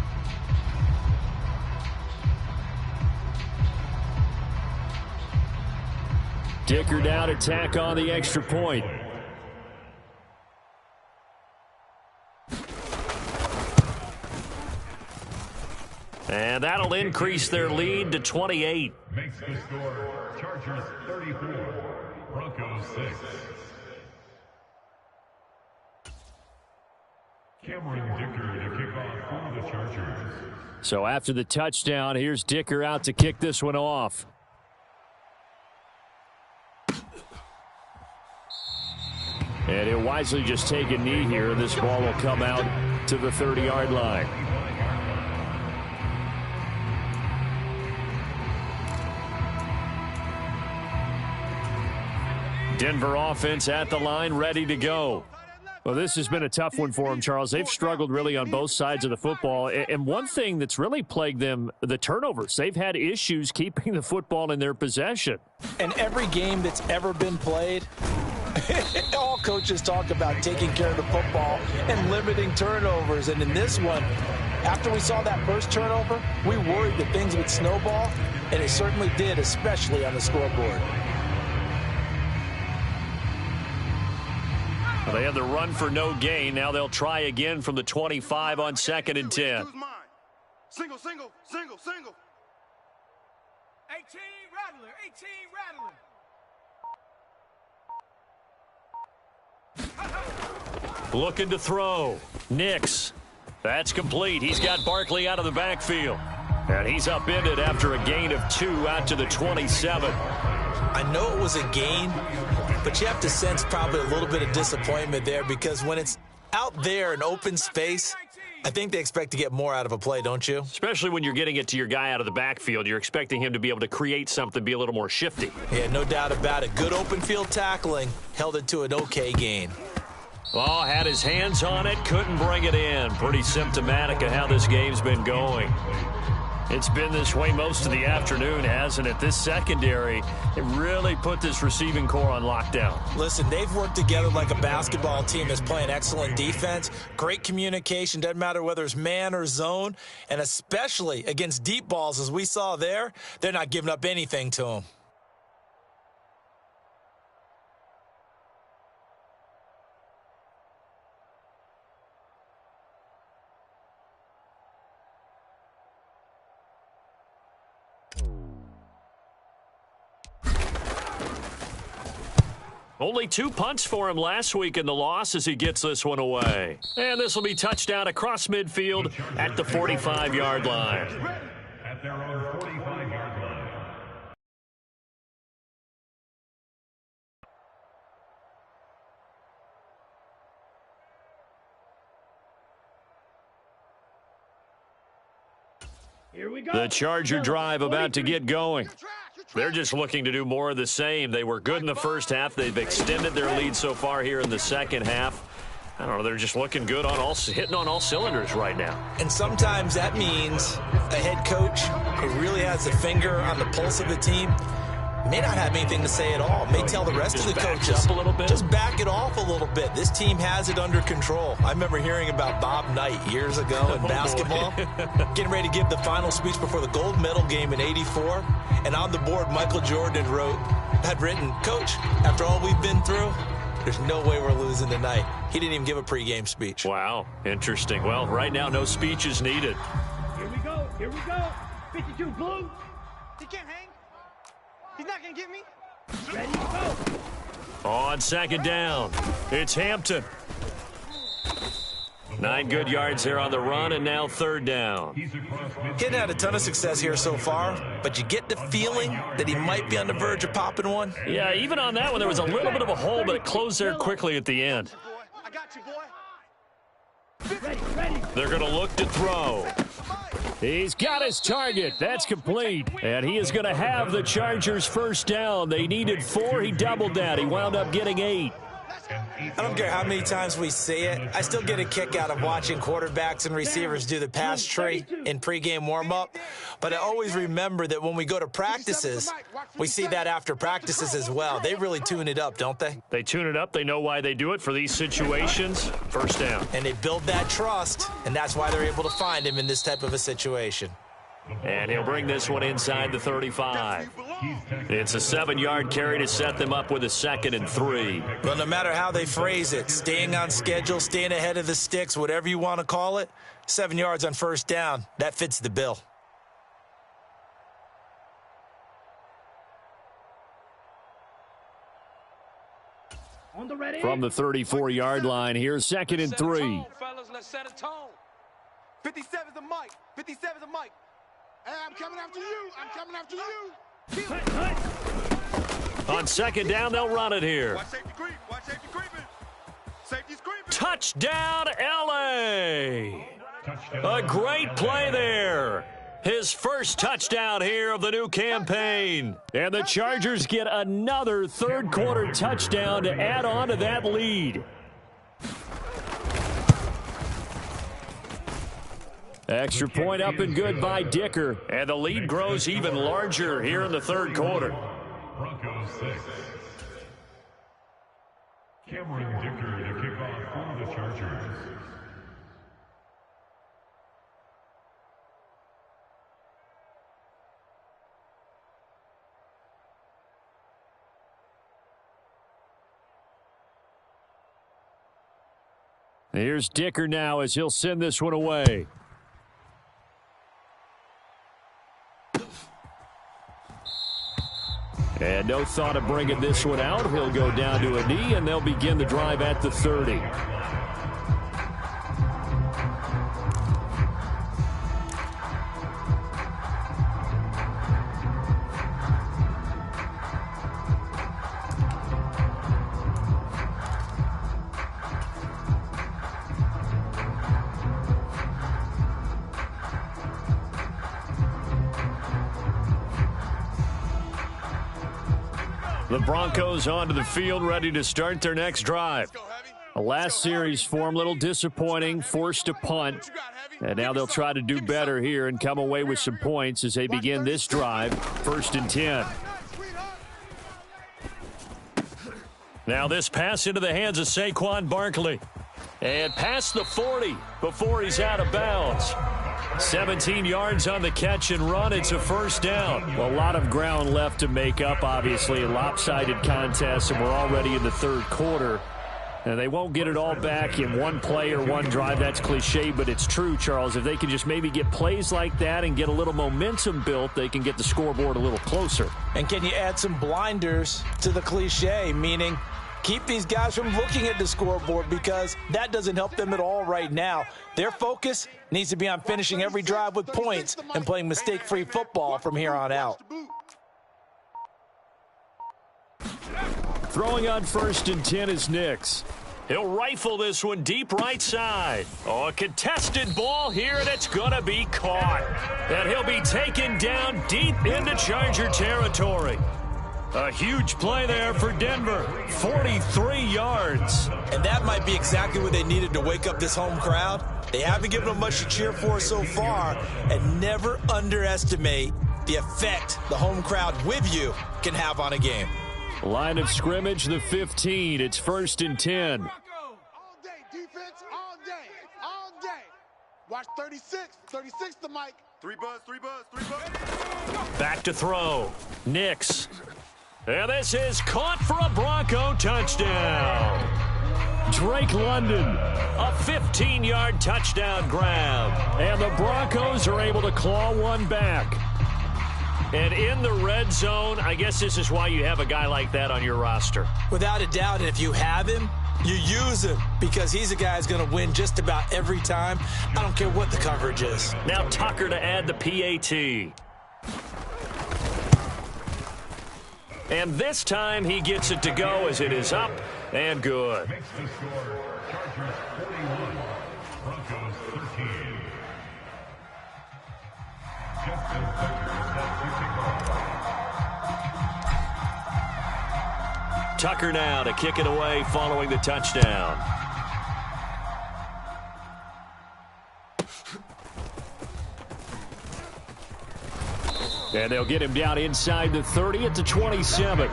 Dicker down to tack on the extra point. And that'll increase their lead to 28. Makes the score Chargers 34, Broncos 6. Cameron Dicker to kick off for the Chargers. So after the touchdown, here's Dicker out to kick this one off. And he'll wisely just take a knee here. This ball will come out to the 30-yard line. Denver offense at the line, ready to go. Well, this has been a tough one for them, Charles. They've struggled really on both sides of the football. And one thing that's really plagued them, the turnovers. They've had issues keeping the football in their possession. And every game that's ever been played, all coaches talk about taking care of the football and limiting turnovers. And in this one, after we saw that first turnover, we worried that things would snowball, and it certainly did, especially on the scoreboard. Well, they had the run for no gain. Now they'll try again from the 25 on 2nd and 10. Single, single, single, single. 18 rattler, 18 rattler. Looking to throw. Nix. That's complete. He's got Barkley out of the backfield. And he's upended after a gain of 2 out to the 27. I know it was a gain, but you have to sense probably a little bit of disappointment there, because when it's out there in open space, I think they expect to get more out of a play, don't you? Especially when you're getting it to your guy out of the backfield. You're expecting him to be able to create something, be a little more shifty. Yeah, no doubt about it. Good open field tackling, held it to an okay gain. Oh, had his hands on it, couldn't bring it in. Pretty symptomatic of how this game's been going. It's been this way most of the afternoon, hasn't it? This secondary, it really put this receiving core on lockdown. Listen, they've worked together like a basketball team that's playing excellent defense. Great communication, doesn't matter whether it's man or zone. And especially against deep balls, as we saw there, they're not giving up anything to them. Only 2 punts for him last week in the loss as he gets this one away. And this will be touchdown across midfield at the 45-yard line. At their own 45-yard line. Here we go. The Charger drive about to get going. They're just looking to do more of the same. They were good in the first half. They've extended their lead so far here in the second half. I don't know, they're just looking good on hitting on all cylinders right now. And sometimes that means a head coach who really has a finger on the pulse of the team may not have anything to say at all. May tell the rest of the coaches, up a little bit. Just back it off a little bit. This team has it under control. I remember hearing about Bob Knight years ago in basketball, getting ready to give the final speech before the gold medal game in '84. And on the board, Michael Jordan had written, "Coach, after all we've been through, there's no way we're losing tonight." He didn't even give a pregame speech. Wow, interesting. Well, right now, no speech is needed. Here we go. Here we go. 52 blue. He can't hang. He's not going to get me. Ready, go. On second down, it's Hampton. 9 good yards there on the run, and now third down. He had a ton of success here so far, but you get the feeling that he might be on the verge of popping one. Yeah, even on that one, there was a little bit of a hole, but it closed there quickly at the end. I got you, boy. Ready. They're going to look to throw. He's got his target. That's complete. And he is going to have the Chargers first down. They needed 4. He doubled that. He wound up getting 8. I don't care how many times we see it. I still get a kick out of watching quarterbacks and receivers do the pass tree in pregame warm-up. But I always remember that when we go to practices, we see that after practices as well. They really tune it up, don't they? They tune it up. They know why they do it for these situations. First down. And they build that trust, and that's why they're able to find him in this type of a situation. And he'll bring this one inside the 35. It's a 7-yard carry to set them up with a 2nd and 3. Well, no matter how they phrase it, staying on schedule, staying ahead of the sticks, whatever you want to call it, 7 yards on first down, that fits the bill. On the ready. From the 34-yard line, here's 2nd and 3. Fellas, let's set a tone. 57's the mic. 57's the mic. Hey, I'm coming after you. I'm coming after you. On second down, they'll run it here. Watch safety creep. Watch safety creeping. Safety's creeping. Touchdown, L.A. A great play there. His first touchdown here of the new campaign. And the Chargers get another third-quarter touchdown to add on to that lead. Extra point up and good by Dicker. And the lead grows even larger here in the third quarter. Broncos 6. Cameron Dicker to kick off for the Chargers. Here's Dicker now as he'll send this one away. And no thought of bringing this one out. He'll go down to a knee, and they'll begin the drive at the 30. The Broncos onto the field, ready to start their next drive. The last series for them, a little disappointing, forced to punt. And now they'll try to do better here and come away with some points as they begin this drive, 1st and 10. Now this pass into the hands of Saquon Barkley. And past the 40 before he's out of bounds. 17 yards on the catch and run. It's a first down. Well, a lot of ground left to make up, obviously. A lopsided contest, and we're already in the third quarter. And they won't get it all back in one play or one drive. That's cliche, but it's true, Charles. If they can just maybe get plays like that and get a little momentum built, they can get the scoreboard a little closer. And can you add some blinders to the cliche, meaning Keep these guys from looking at the scoreboard because that doesn't help them at all right now. Their focus needs to be on finishing every drive with points and playing mistake-free football from here on out. Throwing on 1st and 10 is Nix. He'll rifle this one deep right side. Oh, a contested ball here, and it's going to be caught. And he'll be taken down deep into Charger territory. A huge play there for Denver, 43 yards. And that might be exactly what they needed to wake up this home crowd. They haven't given them much to cheer for so far, and never underestimate the effect the home crowd with you can have on a game. Line of scrimmage, the 15. It's 1st and 10. All day, defense, all day, all day. Watch 36, 36 the mic. 3 buzz, 3 buzz, 3 buzz. Back to throw. Nix. And this is caught for a Bronco touchdown. Drake London, a 15-yard touchdown grab. And the Broncos are able to claw one back. And in the red zone, I guess this is why you have a guy like that on your roster. Without a doubt, and if you have him, you use him because he's a guy who's going to win just about every time. I don't care what the coverage is. Now Tucker to add the PAT. And this time he gets it to go as it is up and good. Makes the score, Chargers 41, Broncos 13. Justin Tucker is set to kick off. Tucker now to kick it away following the touchdown. And they'll get him down inside the 30 at the 27.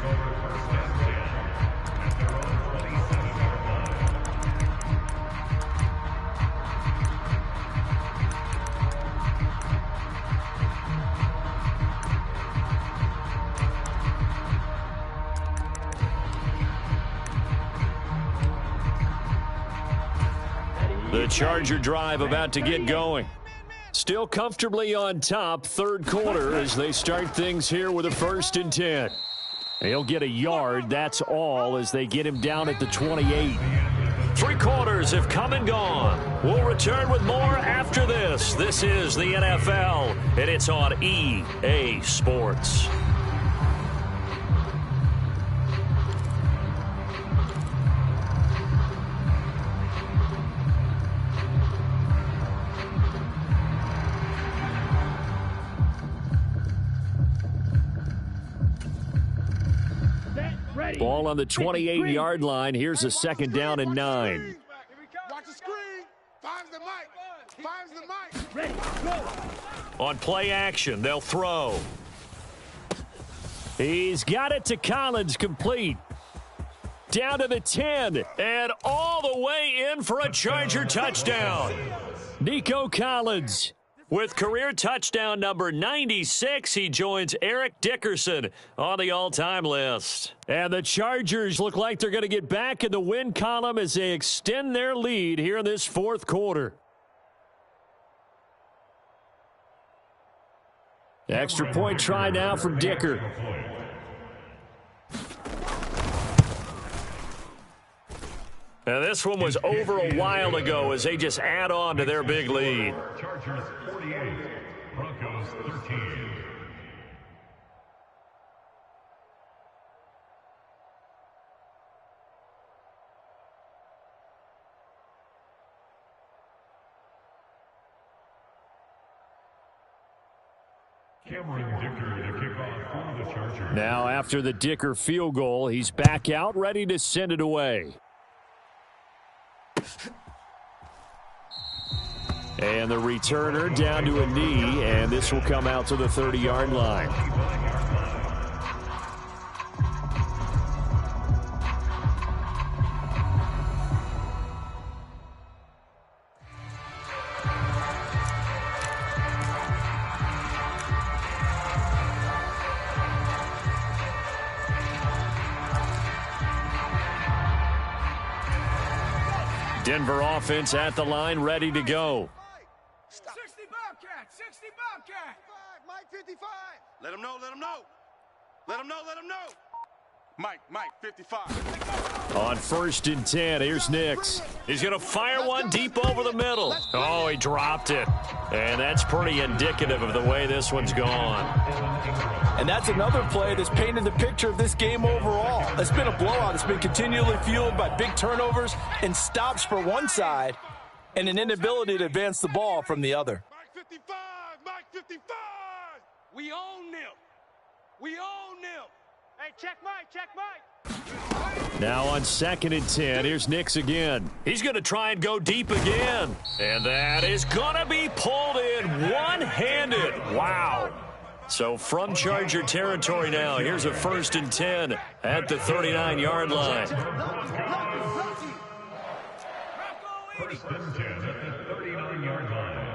The Charger drive about to get going. Still comfortably on top, 3rd quarter as they start things here with a 1st and 10. He'll get a yard, that's all, as they get him down at the 28. 3 quarters have come and gone. We'll return with more after this. This is the NFL, and it's on EA Sports. Ball on the 28-yard line. Here's a 2nd down and 9. Watch the screen. Finds the mic. Finds the mic. Ready, go. On play action, they'll throw. He's got it to Collins, complete. Down to the 10, and all the way in for a Charger touchdown. Nico Collins. With career touchdown number 96, he joins Eric Dickerson on the all-time list. And the Chargers look like they're going to get back in the win column as they extend their lead here in this 4th quarter. Extra point try now from Dicker. And this one was over a while ago as they just add on to their big lead. Chargers 48, Broncos 13. Cameron Dicker to kick off for the Chargers. Now after the Dicker field goal, he's back out ready to send it away. And the returner down to a knee, and this will come out to the 30-yard line. Denver offense at the line, ready to go. 60 Bobcat, 60 Bobcat. Mike 55. Let him know, let him know. Let him know, let him know. Mike, 55. On 1st and 10, here's Nix. He's going to fire one deep over the middle. Oh, he dropped it. And that's pretty indicative of the way this one's gone. And that's another play that's painted the picture of this game overall. It's been a blowout. It's been continually fueled by big turnovers and stops for one side and an inability to advance the ball from the other. Mike 55, Mike 55. We own them. We own them. Hey, check Mike. Now on 2nd and 10, here's Nix again. He's going to try and go deep again. And that is going to be pulled in one-handed. Wow. So from Charger territory now, here's a 1st and 10 at the 39-yard line. 1st and 10 at the 39-yard line.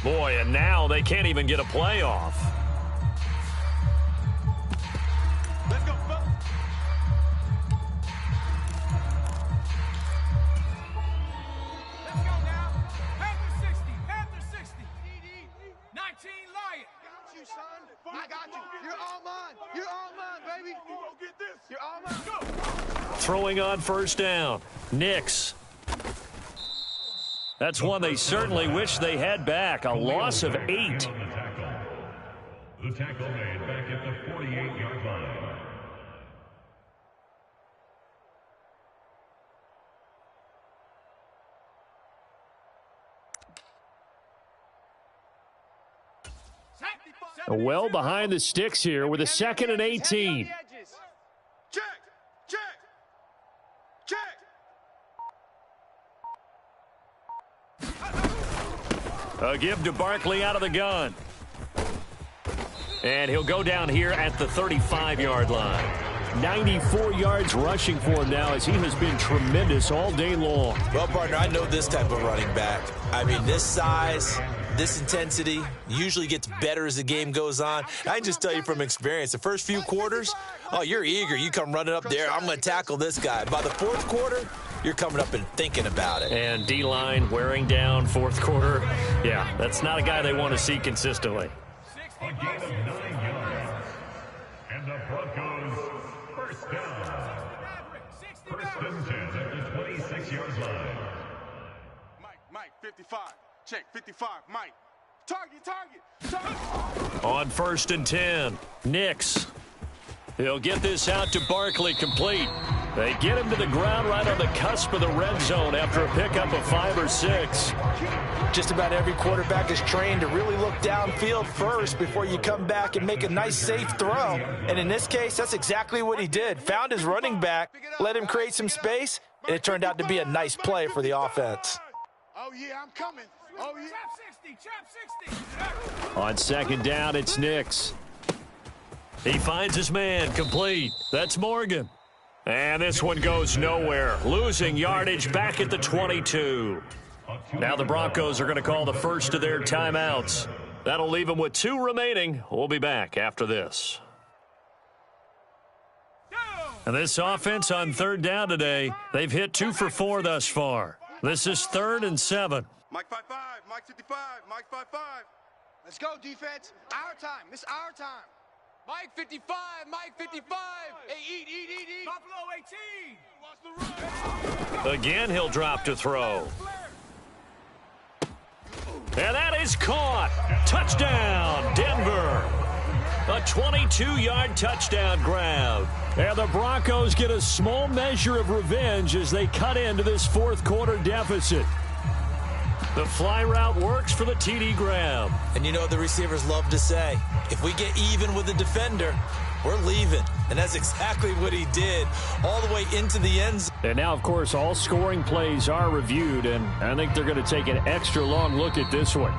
Boy, and now they can't even get a play off. Let's go, fellas. Let's go now. Panther 60. 19 Lion. Got you, son. I got you. You're all mine, baby. You go get this. You're all mine. Go. Throwing on 1st down. Nix. That's one they certainly wish they had back. A loss of 8. The tackle made back at the 48-yard line. Well behind the sticks here with a 2nd and 18. Check. A give to Barkley out of the gun. And he'll go down here at the 35-yard line. 94 yards rushing for him now as he has been tremendous all day long. Well, partner, I know this type of running back. I mean, this size, this intensity usually gets better as the game goes on. I can just tell you from experience, the first few quarters, oh, you're eager. You come running up there, I'm going to tackle this guy. By the 4th quarter, you're coming up and thinking about it. And D-line wearing down 4th quarter. Yeah, that's not a guy they want to see consistently. A gain of 9 yards. And the Broncos 1st down. 1st and 10 at the 26-yard line. Mike, 55. Check, 55, Mike. Target. On 1st and 10, Nix. He'll get this out to Barkley, complete. They get him to the ground right on the cusp of the red zone after a pickup of 5 or 6. Just about every quarterback is trained to really look downfield first before you come back and make a nice, safe throw. And in this case, that's exactly what he did. Found his running back, let him create some space, and it turned out to be a nice play for the offense. Oh, yeah, I'm coming. Oh, yeah. Trap 60. On 2nd down, it's Nix. He finds his man, complete. That's Morgan. And this one goes nowhere. Losing yardage back at the 22. Now the Broncos are going to call the first of their timeouts. That'll leave them with 2 remaining. We'll be back after this. And this offense on 3rd down today, they've hit 2 for 4 thus far. This is 3rd and 7. Mike 55, Mike 55, Mike 55. Let's go, defense. Our time. It's our time. Mike 55. Hey, eat. Buffalo 18. Watch the run. Again, he'll drop to throw. And that is caught. Touchdown, Denver. A 22-yard touchdown grab. And the Broncos get a small measure of revenge as they cut into this 4th quarter deficit. The fly route works for the TD grab. And you know what the receivers love to say? If we get even with the defender, we're leaving. And that's exactly what he did all the way into the end zone. And now, of course, all scoring plays are reviewed, and I think they're going to take an extra long look at this one.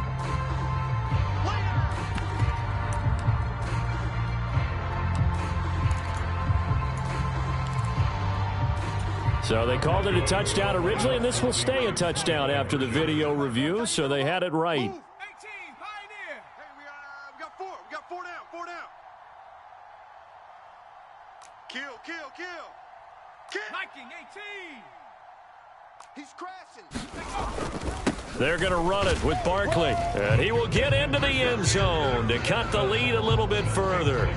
So they called it a touchdown originally, and this will stay a touchdown after the video review, so they had it right. 18, Pioneer. Hey, we got 4. We got 4 down. Kill. Viking 18. They're going to run it with Barkley. And he will get into the end zone to cut the lead a little bit further.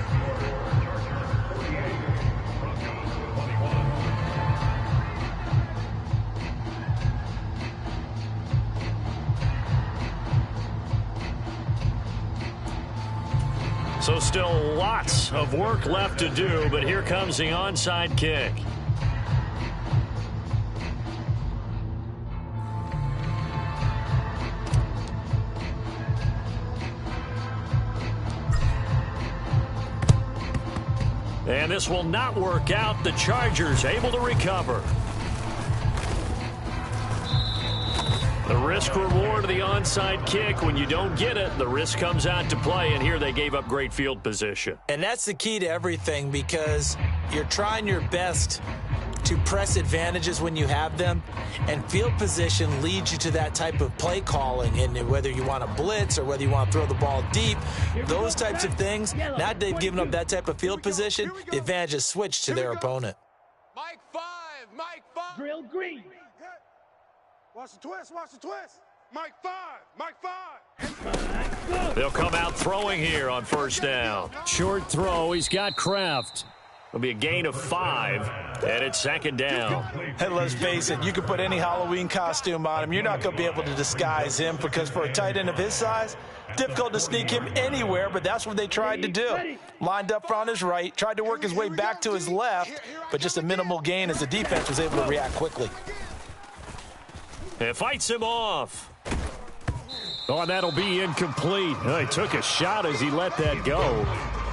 So still lots of work left to do, but here comes the onside kick. And this will not work out. The Chargers able to recover. The risk reward of the onside kick. When you don't get it, the risk comes out to play, and here they gave up great field position. And that's the key to everything, because you're trying your best to press advantages when you have them, and field position leads you to that type of play calling. And whether you want to blitz or whether you want to throw the ball deep, those types of things, now that they've given up that type of field position, the advantage is switched to their opponent. Mike 5, Mike 5. Drill green. Watch the twist, watch the twist. Mike 5, Mike 5. They'll come out throwing here on first down. Short throw. He's got Kraft. It'll be a gain of 5, and it's second down. Hey, let's face it, you can put any Halloween costume on him. You're not going to be able to disguise him, because for a tight end of his size, difficult to sneak him anywhere, but that's what they tried to do. Lined up on his right, tried to work his way back to his left, but just a minimal gain as the defense was able to react quickly. And fights him off. Oh, and that'll be incomplete. Oh, he took a shot as he let that go.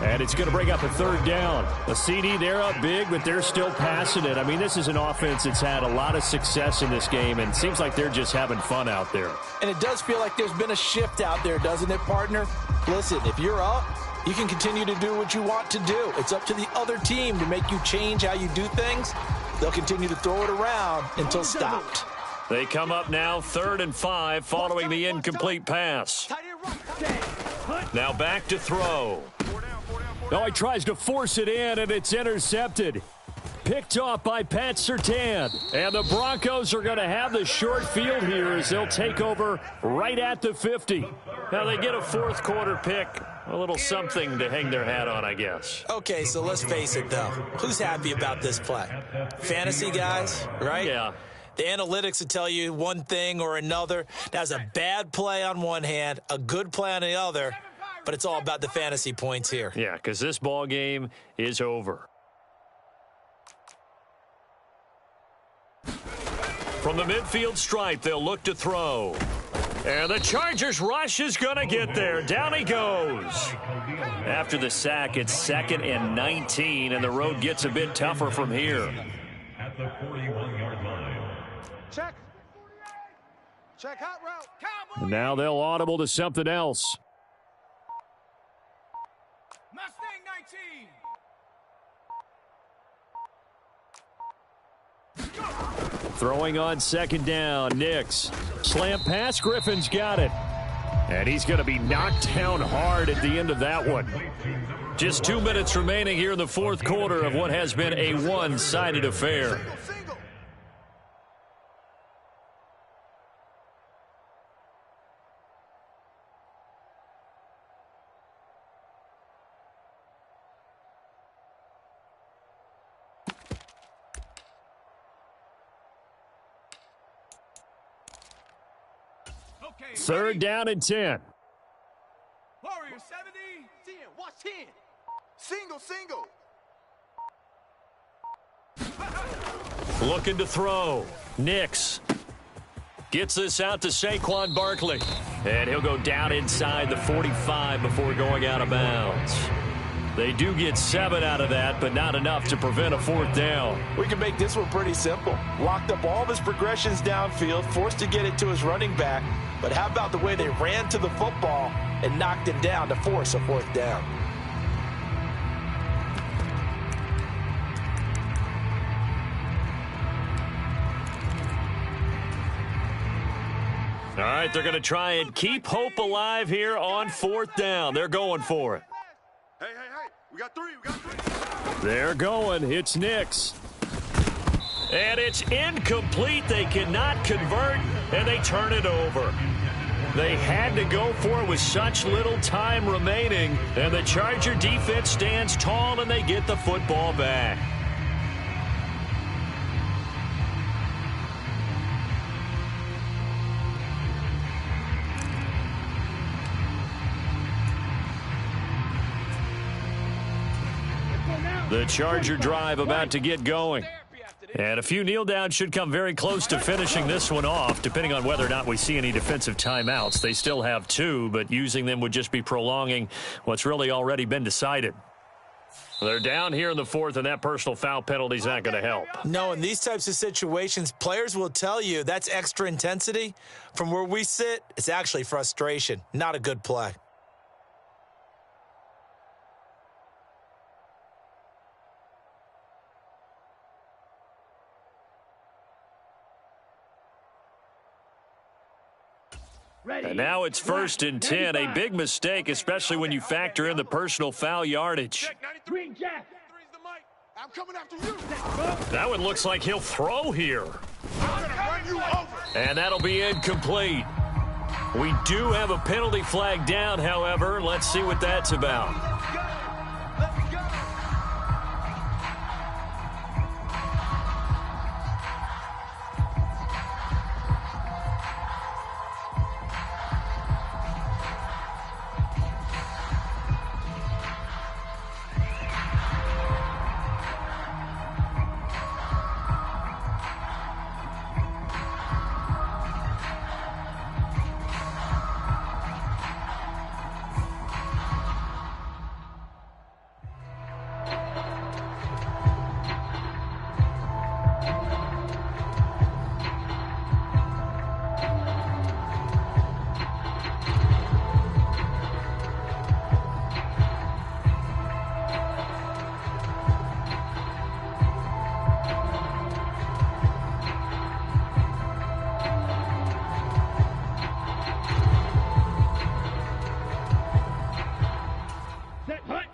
And it's going to bring up a third down. A CD, they're up big, but they're still passing it. I mean, this is an offense that's had a lot of success in this game, and it seems like they're just having fun out there. And it does feel like there's been a shift out there, doesn't it, partner? Listen, if you're up, you can continue to do what you want to do. It's up to the other team to make you change how you do things. They'll continue to throw it around until stopped. They come up now 3rd and 5 following the incomplete pass. Now back to throw. Oh, he tries to force it in, and it's intercepted. Picked off by Pat Surtain. And the Broncos are going to have the short field here as they'll take over right at the 50. Now they get a fourth quarter pick. A little something to hang their hat on, I guess. Okay, so let's face it, though. Who's happy about this play? Fantasy guys, right? Yeah. The analytics will tell you one thing or another. That's a bad play on one hand, a good play on the other, but it's all about the fantasy points here. Yeah, because this ball game is over. From the midfield stripe, they'll look to throw. And the Chargers rush is going to get there. Down he goes. After the sack, it's 2nd and 19, and the road gets a bit tougher from here. At the 41-yard line. Check. Check hot route. And now they'll audible to something else. Mustang 19. Throwing on 2nd down, Nix. Slant pass, Griffin's got it. And he's going to be knocked down hard at the end of that one. Just 2 minutes remaining here in the fourth quarter of what has been a one-sided affair. Okay, 3rd down and 10. Warrior 70. 10, watch 10. Single, single. Looking to throw. Nix gets this out to Saquon Barkley. And he'll go down inside the 45 before going out of bounds. They do get 7 out of that, but not enough to prevent a 4th down. We can make this one pretty simple. Locked up all of his progressions downfield, forced to get it to his running back. But how about the way they ran to the football and knocked him down to force a 4th down? All right, they're going to try and keep hope alive here on 4th down. They're going for it. Hey, we got 3, we got 3. They're going. It's Nix. And it's incomplete. They cannot convert. and they turn it over. They had to go for it with such little time remaining, and the Charger defense stands tall, and they get the football back. The Charger drive about to get going. And a few kneel downs should come very close to finishing this one off, depending on whether or not we see any defensive timeouts. They still have 2, but using them would just be prolonging what's really already been decided. They're down here in the 4th, and that personal foul penalty is not going to help. No, in these types of situations, players will tell you that's extra intensity. From where we sit, it's actually frustration, not a good play. And now it's 1st and 10, a big mistake, especially when you factor in the personal foul yardage. Green Jack. I'm coming after you. That one looks like he'll throw here. I'm gonna run you over. And that'll be incomplete. We do have a penalty flag down, however. Let's see what that's about.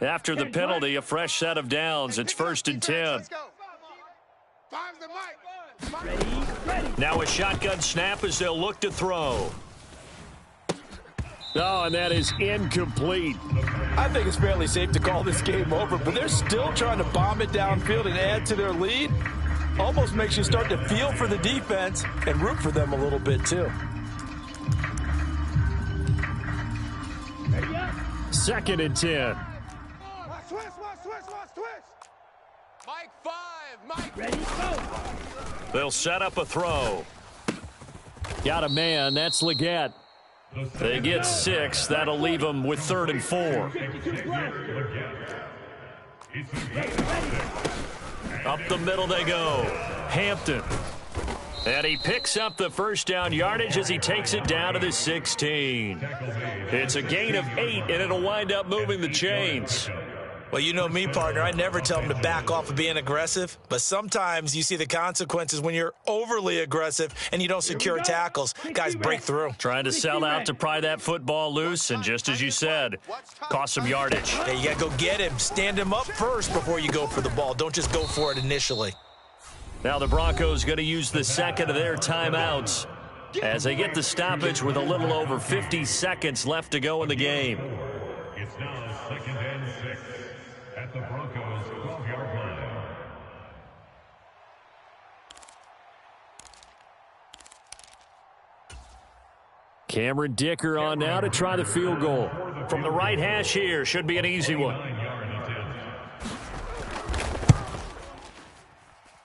After the penalty, a fresh set of downs. It's 1st and 10. Now a shotgun snap as they'll look to throw. Oh, and that is incomplete. I think it's fairly safe to call this game over, but they're still trying to bomb it downfield and add to their lead. Almost makes you start to feel for the defense and root for them a little bit, too. 2nd and 10. Mike 5, Mike. Ready, go. They'll set up a throw. Got a man. That's Leggett. They get 6. That'll leave them with 3rd and 4. Up the middle they go. Hampton. And he picks up the first down yardage as he takes it down to the 16. It's a gain of 8, and it'll wind up moving the chains. Well, you know me, partner. I never tell them to back off of being aggressive, but sometimes you see the consequences when you're overly aggressive and you don't secure tackles. Guys break through. Trying to sell out to pry that football loose, and just as you said, cost some yardage. Yeah, you got to go get him. Stand him up first before you go for the ball. Don't just go for it initially. Now the Broncos going to use the second of their timeouts as they get the stoppage with a little over 50 seconds left to go in the game. It's now 2nd and 6 at the Broncos 12-yard line. Cameron Dicker on now to try the field goal. From the right hash here, should be an easy one.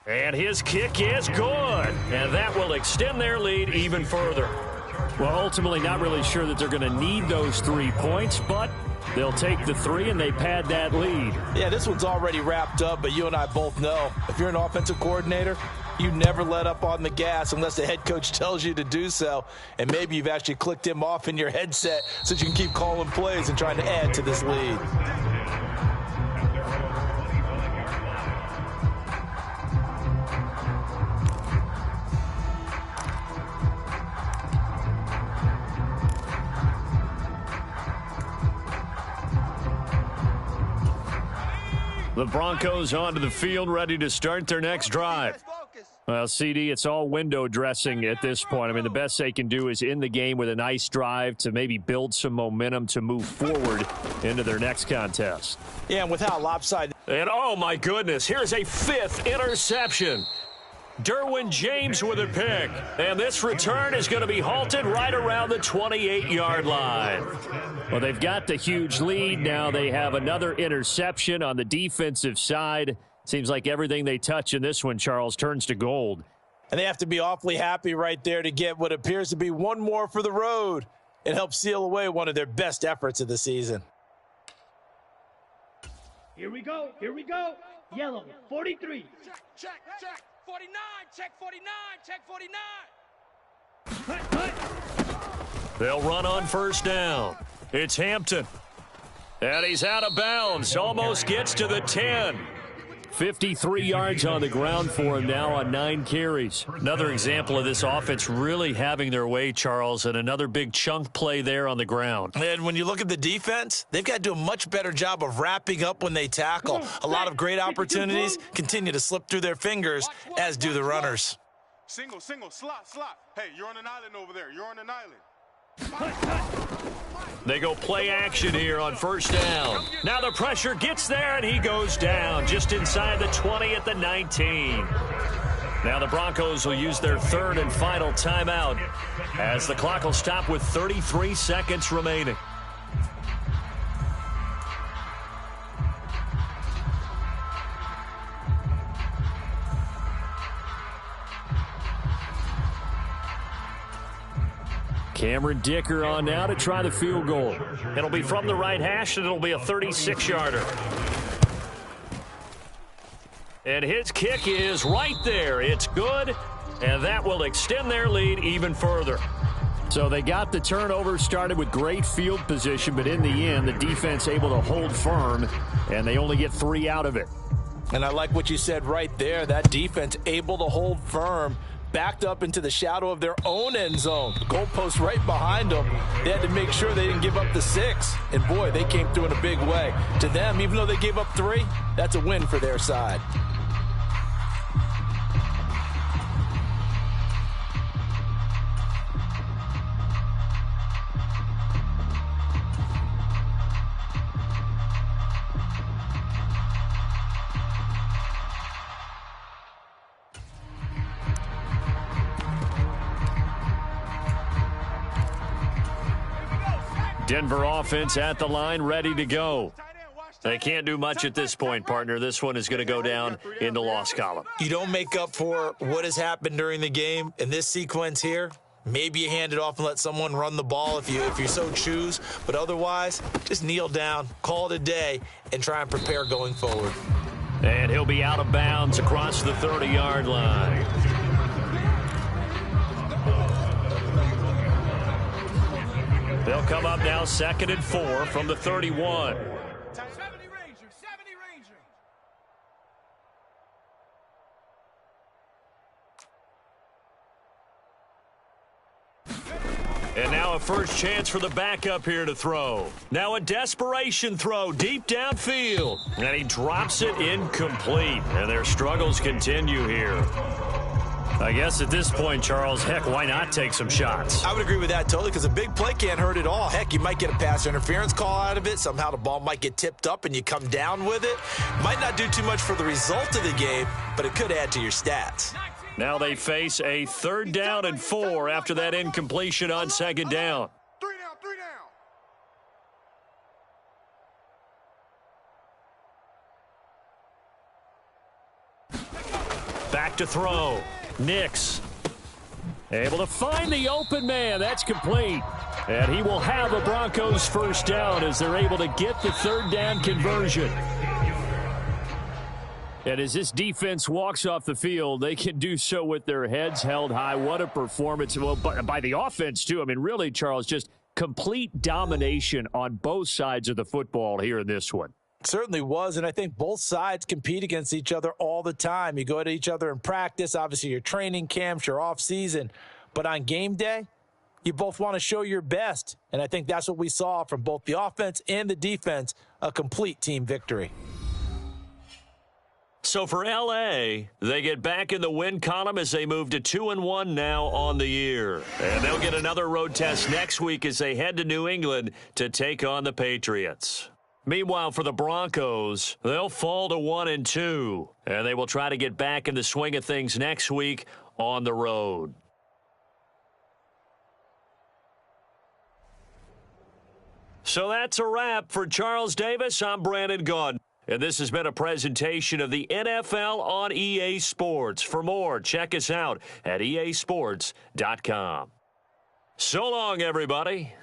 And his kick is good. And that will extend their lead even further. Well, ultimately not really sure that they're going to need those 3 points, but they'll take the 3 and they pad that lead. Yeah, this one's already wrapped up, but you and I both know if you're an offensive coordinator, you never let up on the gas unless the head coach tells you to do so. And maybe you've actually clicked him off in your headset so you can keep calling plays and trying to add to this lead. The Broncos onto the field, ready to start their next drive. Well, CD, it's all window dressing at this point. I mean, the best they can do is in the game with a nice drive to maybe build some momentum to move forward into their next contest. Yeah, and with how lopsided. And, oh, my goodness, here's a 5th interception. Derwin James with a pick. And this return is going to be halted right around the 28-yard line. Well, they've got the huge lead. Now they have another interception on the defensive side. Seems like everything they touch in this one, Charles, turns to gold. And they have to be awfully happy right there to get what appears to be one more for the road. It helps seal away one of their best efforts of the season. Here we go. Here we go. Yellow, 43. Check. 49, check 49, check 49. Hut. They'll run on first down. It's Hampton. And he's out of bounds. Almost gets to the 10. 53 yards on the ground for him now on 9 carries. Another example of this offense really having their way, Charles, and another big chunk play there on the ground. And when you look at the defense, they've got to do a much better job of wrapping up when they tackle. A lot of great opportunities continue to slip through their fingers, as do the runners. Single, slot. Hey, you're on an island over there. You're on an island. They go play action here on first down. Now the pressure gets there, and he goes down just inside the 20 at the 19. Now the Broncos will use their 3rd and final timeout as the clock will stop with 33 seconds remaining. Cameron Dicker on now to try the field goal. It'll be from the right hash, and it'll be a 36-yarder. And his kick is right there. It's good, and that will extend their lead even further. So they got the turnover, started with great field position, but in the end, the defense able to hold firm, and they only get 3 out of it. And I like what you said right there. That defense able to hold firm, backed up into the shadow of their own end zone. The goalpost right behind them. They had to make sure they didn't give up the 6. And, boy, they came through in a big way. To them, even though they gave up 3, that's a win for their side. Denver offense at the line, ready to go. They can't do much at this point, partner. This one is going to go down in the loss column. You don't make up for what has happened during the game in this sequence here. Maybe you hand it off and let someone run the ball if you so choose. But otherwise, just kneel down, call it a day, and try and prepare going forward. And he'll be out of bounds across the 30-yard line. They'll come up now 2nd and 4 from the 31. 70 Ranger. And now a first chance for the backup here to throw. Now a desperation throw deep downfield. And he drops it incomplete. And their struggles continue here. I guess at this point, Charles, heck, why not take some shots? I would agree with that totally, because a big play can't hurt at all. Heck, you might get a pass interference call out of it. Somehow the ball might get tipped up and you come down with it. Might not do too much for the result of the game, but it could add to your stats. Now they face a 3rd down and 4 after that incompletion on 2nd down. 3 down. Back to throw. Nix able to find the open man. That's complete. And he will have a Broncos first down as they're able to get the 3rd down conversion. And as this defense walks off the field, they can do so with their heads held high. What a performance. Well, by the offense, too. I mean, really, Charles, just complete domination on both sides of the football here in this one. Certainly was, and I think both sides compete against each other all the time. You go at each other in practice, obviously your training camps, your off-season, but on game day, you both want to show your best, and I think that's what we saw from both the offense and the defense, a complete team victory. So for L.A., they get back in the win column as they move to 2-1 now on the year. And they'll get another road test next week as they head to New England to take on the Patriots. Meanwhile, for the Broncos, they'll fall to 1-2, and they will try to get back in the swing of things next week on the road. So that's a wrap. For Charles Davis, I'm Brandon Gaudin. And this has been a presentation of the NFL on EA Sports. For more, check us out at easports.com. So long, everybody.